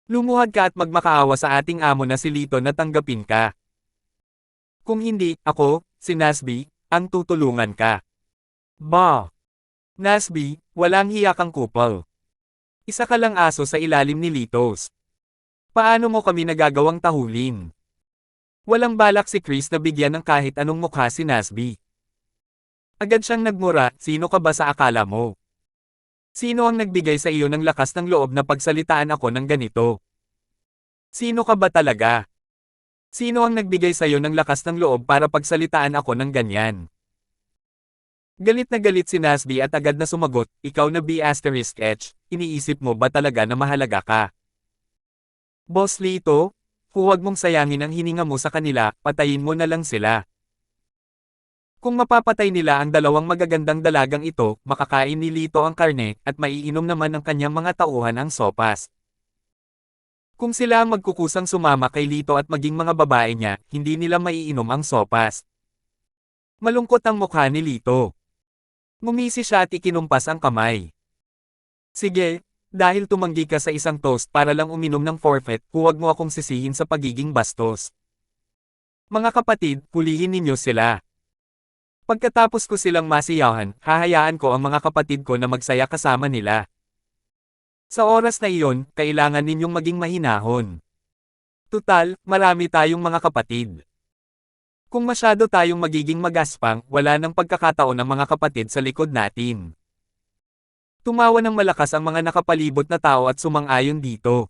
Lumuhad ka at magmakaawa sa ating amo na si Lito na tanggapin ka. Kung hindi, ako, si Nasby, ang tutulungan ka. Ba! Nasby, walang hiya kang kupal. Isa ka lang aso sa ilalim ni Litos. Paano mo kami nagagawang tahulin? Walang balak si Chris na bigyan ng kahit anong mukha si Nasby. Agad siyang nagmura, sino ka ba sa akala mo? Sino ang nagbigay sa iyo ng lakas ng loob na pagsalitaan ako ng ganito? Sino ka ba talaga? Sino ang nagbigay sa iyo ng lakas ng loob para pagsalitaan ako ng ganyan? Galit na galit si Nasby at agad na sumagot, ikaw na B*H, iniisip mo ba talaga na mahalaga ka? Boss Lito, huwag mong sayangin ang hininga mo sa kanila, patayin mo na lang sila. Kung mapapatay nila ang 2 magagandang dalagang ito, makakain ni Lito ang karne, at maiinom naman ng kanyang mga tauhan ang sopas. Kung sila ang magkukusang sumama kay Lito at maging mga babae niya, hindi nila maiinom ang sopas. Malungkot ang mukha ni Lito. Ngumisi siya at ikinumpas ang kamay. Sige, dahil tumanggi ka sa isang toast para lang uminom ng forfeit, huwag mo akong sisihin sa pagiging bastos. Mga kapatid, pulihin ninyo sila. Pagkatapos ko silang masiyahan, hahayaan ko ang mga kapatid ko na magsaya kasama nila. Sa oras na iyon, kailangan ninyong maging mahinahon. Tutal, marami tayong mga kapatid. Kung masyado tayong magiging magaspang, wala nang pagkakataon ng mga kapatid sa likod natin. Tumawa ng malakas ang mga nakapalibot na tao at sumang-ayon dito.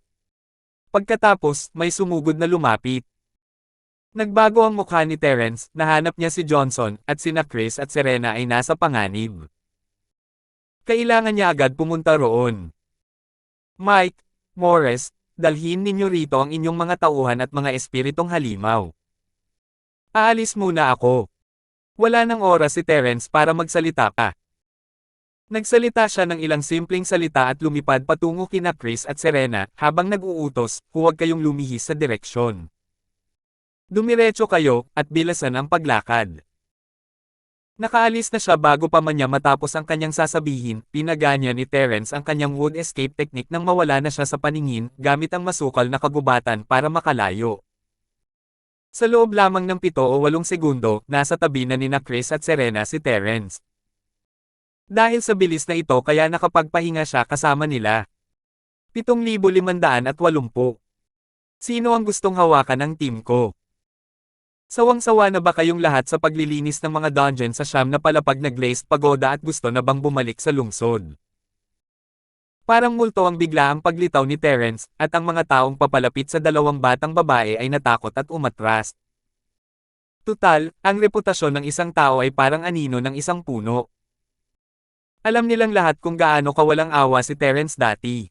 Pagkatapos, may sumugod na lumapit. Nagbago ang mukha ni Terence, nahanap niya si Johnson, at sina Chris at Serena ay nasa panganib. Kailangan niya agad pumunta roon. Mike, Morris, dalhin ninyo rito ang inyong mga tauhan at mga espiritong halimaw. Aalis muna ako. Wala nang oras si Terence para magsalita pa. Nagsalita siya ng ilang simpleng salita at lumipad patungo kina Chris at Serena, habang nag-uutos, huwag kayong lumihis sa direksyon. Dumiretso kayo, at bilasan ang paglakad. Nakaalis na siya bago pa man niya matapos ang kanyang sasabihin, pinaganya ni Terence ang kanyang wood escape technique nang mawala na siya sa paningin, gamit ang masukal na kagubatan para makalayo. Sa loob lamang ng 7 o 8 segundo, nasa tabi na nina Chris at Serena si Terence. Dahil sa bilis na ito kaya nakapagpahinga siya kasama nila. 7,580. Sino ang gustong hawakan ng team ko? Sawang-sawa na ba kayong lahat sa paglilinis ng mga dungeon sa siyam na palapag na glazed pagoda at gusto na bang bumalik sa lungsod? Parang multo ang biglaang paglitaw ni Terence, at ang mga taong papalapit sa dalawang batang babae ay natakot at umatras. Tutal, ang reputasyon ng isang tao ay parang anino ng isang puno. Alam nilang lahat kung gaano kawalang awa si Terence dati.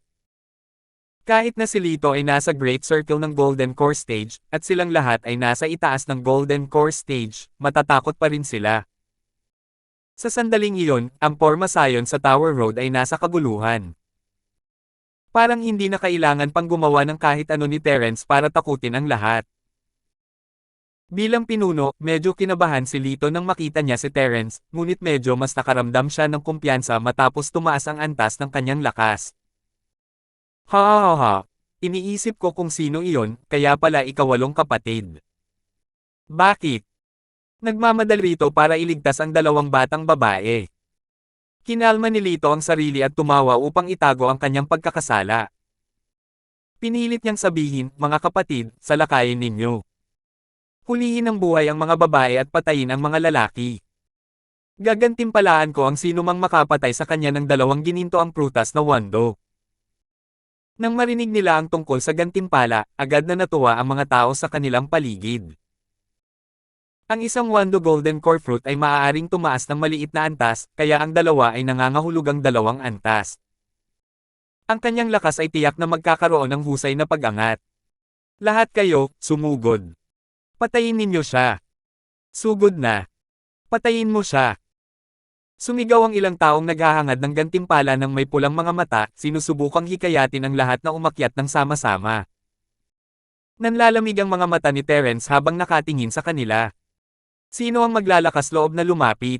Kahit na si Lito ay nasa Great Circle ng Golden Core Stage, at silang lahat ay nasa itaas ng Golden Core Stage, matatakot pa rin sila. Sa sandaling iyon, ang pormasayon sa Tower Road ay nasa kaguluhan. Parang hindi na kailangan pang gumawa ng kahit ano ni Terence para takutin ang lahat. Bilang pinuno, medyo kinabahan si Lito nang makita niya si Terence, ngunit medyo mas nakaramdam siya ng kumpiyansa matapos tumaas ang antas ng kanyang lakas. Ha ha ha ha. Iniisip ko kung sino iyon, kaya pala ikawalong kapatid. Bakit? Nagmamadali rito para iligtas ang dalawang batang babae. Kinalma ni Lito ang sarili at tumawa upang itago ang kanyang pagkakasala. Pinilit niyang sabihin, mga kapatid, salakayin ninyo. Hulihin ng buhay ang mga babae at patayin ang mga lalaki. Gagantimpalaan ko ang sino mang makapatay sa kanya ng dalawang ginintoang prutas na wando. Nang marinig nila ang tungkol sa gantimpala, agad na natuwa ang mga tao sa kanilang paligid. Ang isang wando golden core fruit ay maaaring tumaas ng maliit na antas, kaya ang dalawa ay nangangahulugang dalawang antas. Ang kanyang lakas ay tiyak na magkakaroon ng husay na pag-angat. Lahat kayo, sumugod. Patayin ninyo siya. Sugod na. Patayin mo siya. Sumigaw ang ilang taong naghahangad ng gantimpala ng may pulang mga mata, sinusubukang hikayatin ang lahat na umakyat ng sama-sama. Nanlalamig ang mga mata ni Terence habang nakatingin sa kanila. Sino ang maglalakas loob na lumapit?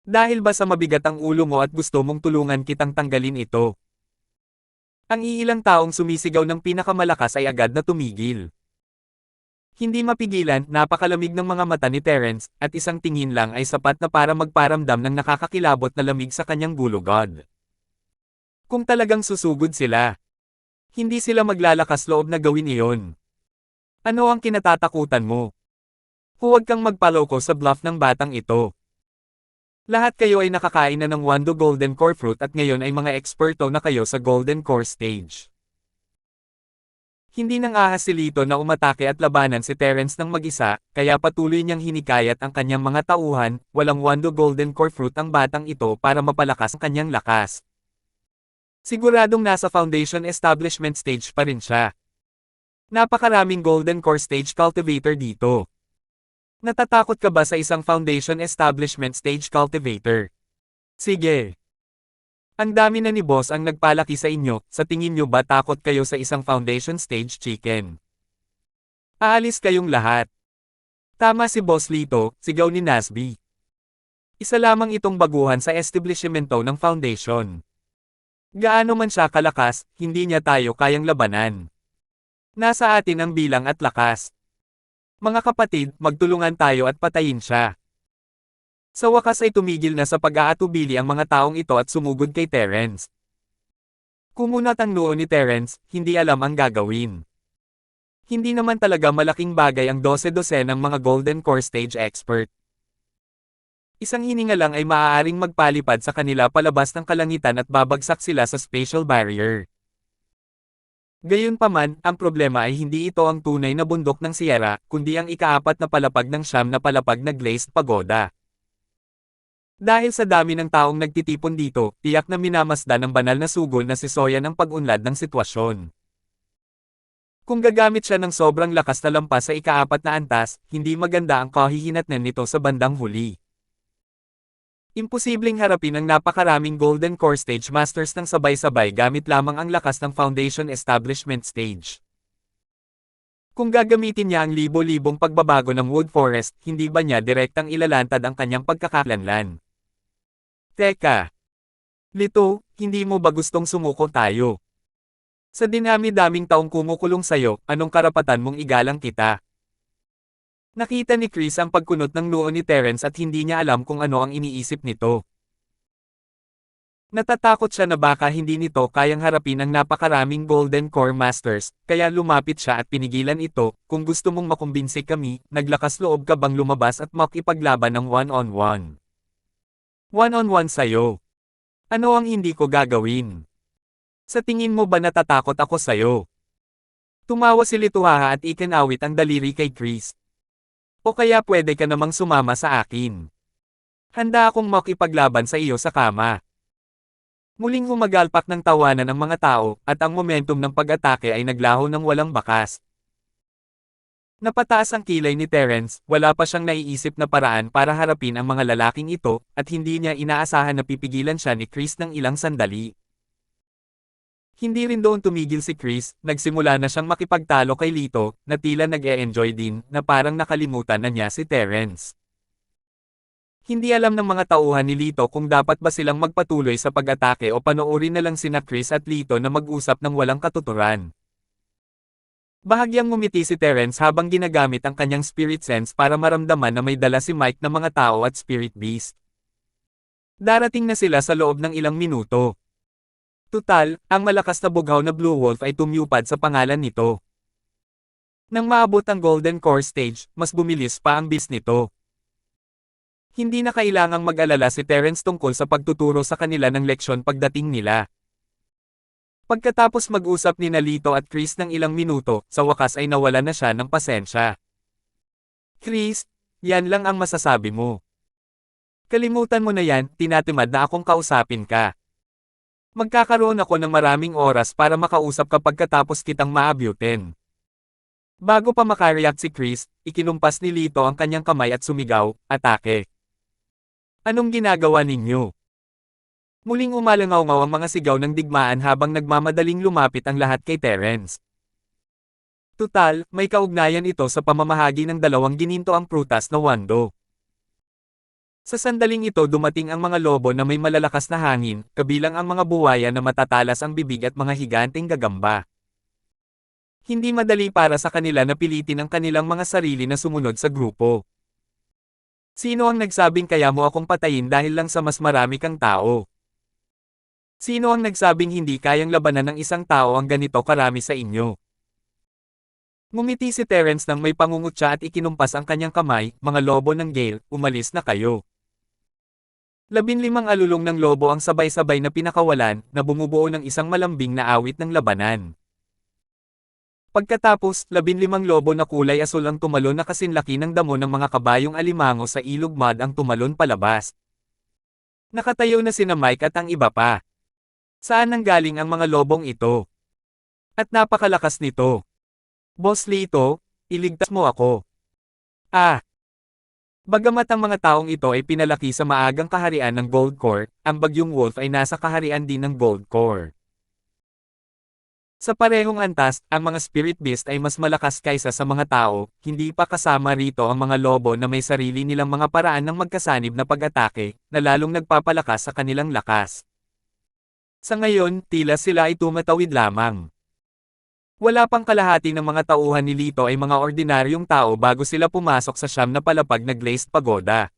Dahil ba sa mabigat ang ulo mo at gusto mong tulungan kitang tanggalin ito? Ang iilang taong sumisigaw ng pinakamalakas ay agad na tumigil. Hindi mapigilan, napakalamig ng mga mata ni Terence, at isang tingin lang ay sapat na para magparamdam ng nakakakilabot na lamig sa kanyang gulugod. Kung talagang susugod sila, hindi sila maglalakas loob na gawin iyon. Ano ang kinatatakutan mo? Huwag kang magpaloko sa bluff ng batang ito. Lahat kayo ay nakakain na ng wando golden core fruit at ngayon ay mga eksperto na kayo sa golden core stage. Hindi nang ahas si Lito na umatake at labanan si Terence ng mag-isa, kaya patuloy niyang hinikayat ang kanyang mga tauhan, walang wando golden core fruit ang batang ito para mapalakas ang kanyang lakas. Siguradong nasa foundation establishment stage pa rin siya. Napakaraming golden core stage cultivator dito. Natatakot ka ba sa isang foundation establishment stage cultivator? Sige. Ang dami na ni boss ang nagpalaki sa inyo, sa tingin nyo ba takot kayo sa isang foundation stage chicken? Aalis kayong lahat. Tama si Boss Lito, sigaw ni Nasby. Isa lamang itong baguhan sa establishmento ng foundation. Gaano man siya kalakas, hindi niya tayo kayang labanan. Nasa atin ang bilang at lakas. Mga kapatid, magtulungan tayo at patayin siya. Sa wakas ay tumigil na sa pag-aatubili ang mga taong ito at sumugod kay Terence. Kumunat ang noo ni Terence, hindi alam ang gagawin. Hindi naman talaga malaking bagay ang 12-12 ng mga Golden Core Stage expert. Isang hininga lang ay maaaring magpalipad sa kanila palabas ng kalangitan at babagsak sila sa spatial barrier. Gayunpaman, ang problema ay hindi ito ang tunay na bundok ng Sierra, kundi ang ikaapat na palapag ng siyam na palapag na glazed pagoda. Dahil sa dami ng taong nagtitipon dito, tiyak na minamasdan ng banal na sugol na si Soya ng pag-unlad ng sitwasyon. Kung gagamit siya ng sobrang lakas na lampas sa ikaapat na antas, hindi maganda ang kahihinatnan nito sa bandang huli. Imposibleng harapin ang napakaraming Golden Core Stage Masters ng sabay-sabay gamit lamang ang lakas ng Foundation Establishment Stage. Kung gagamitin niya ang libo-libong pagbabago ng Wood Forest, hindi ba niya direktang ilalantad ang kanyang pagkakalanlan? Teka! Lito, hindi mo ba gustong sumuko tayo? Sa dinami-daming taong kumukulong sayo, anong karapatan mong igalang kita? Nakita ni Chris ang pagkunot ng noo ni Terence at hindi niya alam kung ano ang iniisip nito. Natatakot siya na baka hindi nito kayang harapin ang napakaraming Golden Core Masters, kaya lumapit siya at pinigilan ito. Kung gusto mong makumbinsi kami, naglakas loob ka bang lumabas at makipaglaban ng one-on-one? One-on-one sayo. Ano ang hindi ko gagawin? Sa tingin mo ba natatakot ako sa'yo? Tumawa si Lituhaha at ikinawit ang daliri kay Chris. O kaya pwede ka namang sumama sa akin. Handa akong makipaglaban sa iyo sa kama. Muling humagalpak ng tawanan ang mga tao, at ang momentum ng pag-atake ay naglaho ng walang bakas. Napataas ang kilay ni Terence, wala pa siyang naiisip na paraan para harapin ang mga lalaking ito, at hindi niya inaasahan na pipigilan siya ni Chris ng ilang sandali. Hindi rin doon tumigil si Chris, nagsimula na siyang makipagtalo kay Lito, na tila nag-e-enjoy din, na parang nakalimutan na niya si Terence. Hindi alam ng mga tauhan ni Lito kung dapat ba silang magpatuloy sa pag-atake o panoorin na lang sina Chris at Lito na mag-usap ng walang katuturan. Bahagyang ngumiti si Terence habang ginagamit ang kanyang spirit sense para maramdaman na may dala si Mike na mga tao at spirit beast. Darating na sila sa loob ng ilang minuto. Tutal, ang malakas na bughaw na Blue Wolf ay tumupad sa pangalan nito. Nang maabot ang Golden Core Stage, mas bumilis pa ang beast nito. Hindi na kailangang mag-alala si Terence tungkol sa pagtuturo sa kanila ng leksyon pagdating nila. Pagkatapos mag-usap ni Lito at Chris ng ilang minuto, sa wakas ay nawala na siya ng pasensya. Chris, yan lang ang masasabi mo. Kalimutan mo na yan, tinatimad na akong kausapin ka. Magkakaroon ako ng maraming oras para makausap ka pagkatapos kitang maabutin. Bago pa makareact si Chris, ikinumpas ni Lito ang kanyang kamay at sumigaw, atake. Anong ginagawa ninyo? Muling umalangaw-ngaw ang mga sigaw ng digmaan habang nagmamadaling lumapit ang lahat kay Terence. Tutal, may kaugnayan ito sa pamamahagi ng dalawang ginintoang prutas na wando. Sa sandaling ito dumating ang mga lobo na may malalakas na hangin, kabilang ang mga buwaya na matatalas ang bibig at mga higanteng gagamba. Hindi madali para sa kanila na pilitin ang kanilang mga sarili na sumunod sa grupo. Sino ang nagsabing kaya mo akong patayin dahil lang sa mas marami kang tao? Sino ang nagsabing hindi kayang labanan ng isang tao ang ganito karami sa inyo? Ngumiti si Terence nang may pangungutya at ikinumpas ang kanyang kamay, mga lobo ng Gale, umalis na kayo. 15 alulong ng lobo ang sabay-sabay na pinakawalan, na bumubuo ng isang malambing na awit ng labanan. Pagkatapos, 15 lobo na kulay asul ang tumalon na kasinlaki ng damo ng mga kabayong alimango sa ilog mud ang tumalon palabas. Nakatayo na sina Mike at ang iba pa. Saan nanggaling ang mga lobong ito? At napakalakas nito. Boss Lito, iligtas mo ako. Bagamat ang mga taong ito ay pinalaki sa maagang kaharian ng Gold Core, ang Bagyong Wolf ay nasa kaharian din ng Gold Core. Sa parehong antas, ang mga Spirit Beast ay mas malakas kaysa sa mga tao, hindi pa kasama rito ang mga lobo na may sarili nilang mga paraan ng magkasanib na pag-atake, na lalong nagpapalakas sa kanilang lakas. Sa ngayon, tila sila ay tumatawid lamang. Wala pang kalahati ng mga tauhan ni Lito ay mga ordinaryong tao bago sila pumasok sa siyam na palapag na glazed pagoda.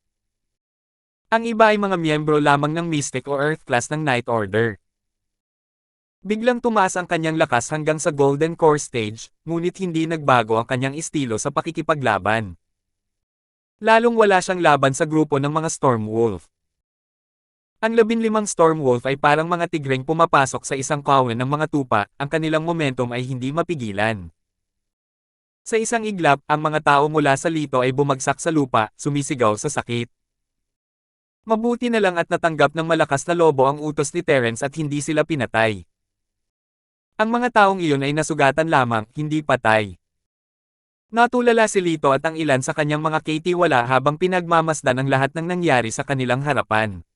Ang iba ay mga miyembro lamang ng Mystic o Earth class ng Night Order. Biglang tumaas ang kanyang lakas hanggang sa Golden Core Stage, ngunit hindi nagbago ang kanyang estilo sa pakikipaglaban. Lalong wala siyang laban sa grupo ng mga Storm Wolf. Ang 15 Storm Wolf ay parang mga tigreng pumapasok sa isang kawan ng mga tupa, ang kanilang momentum ay hindi mapigilan. Sa isang iglap, ang mga tao mula sa Lito ay bumagsak sa lupa, sumisigaw sa sakit. Mabuti na lang at natanggap ng malakas na lobo ang utos ni Terence at hindi sila pinatay. Ang mga taong iyon ay nasugatan lamang, hindi patay. Natulala si Lito at ang ilan sa kanyang mga katiwala habang pinagmamasdan ang lahat ng nangyari sa kanilang harapan.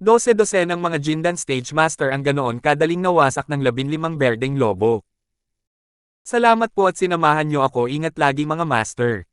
12 ng mga Jindan Stage Master ang ganoon kadaling nawasak ng 15 berdeng lobo. Salamat po at sinamahan niyo ako, ingat lagi mga master.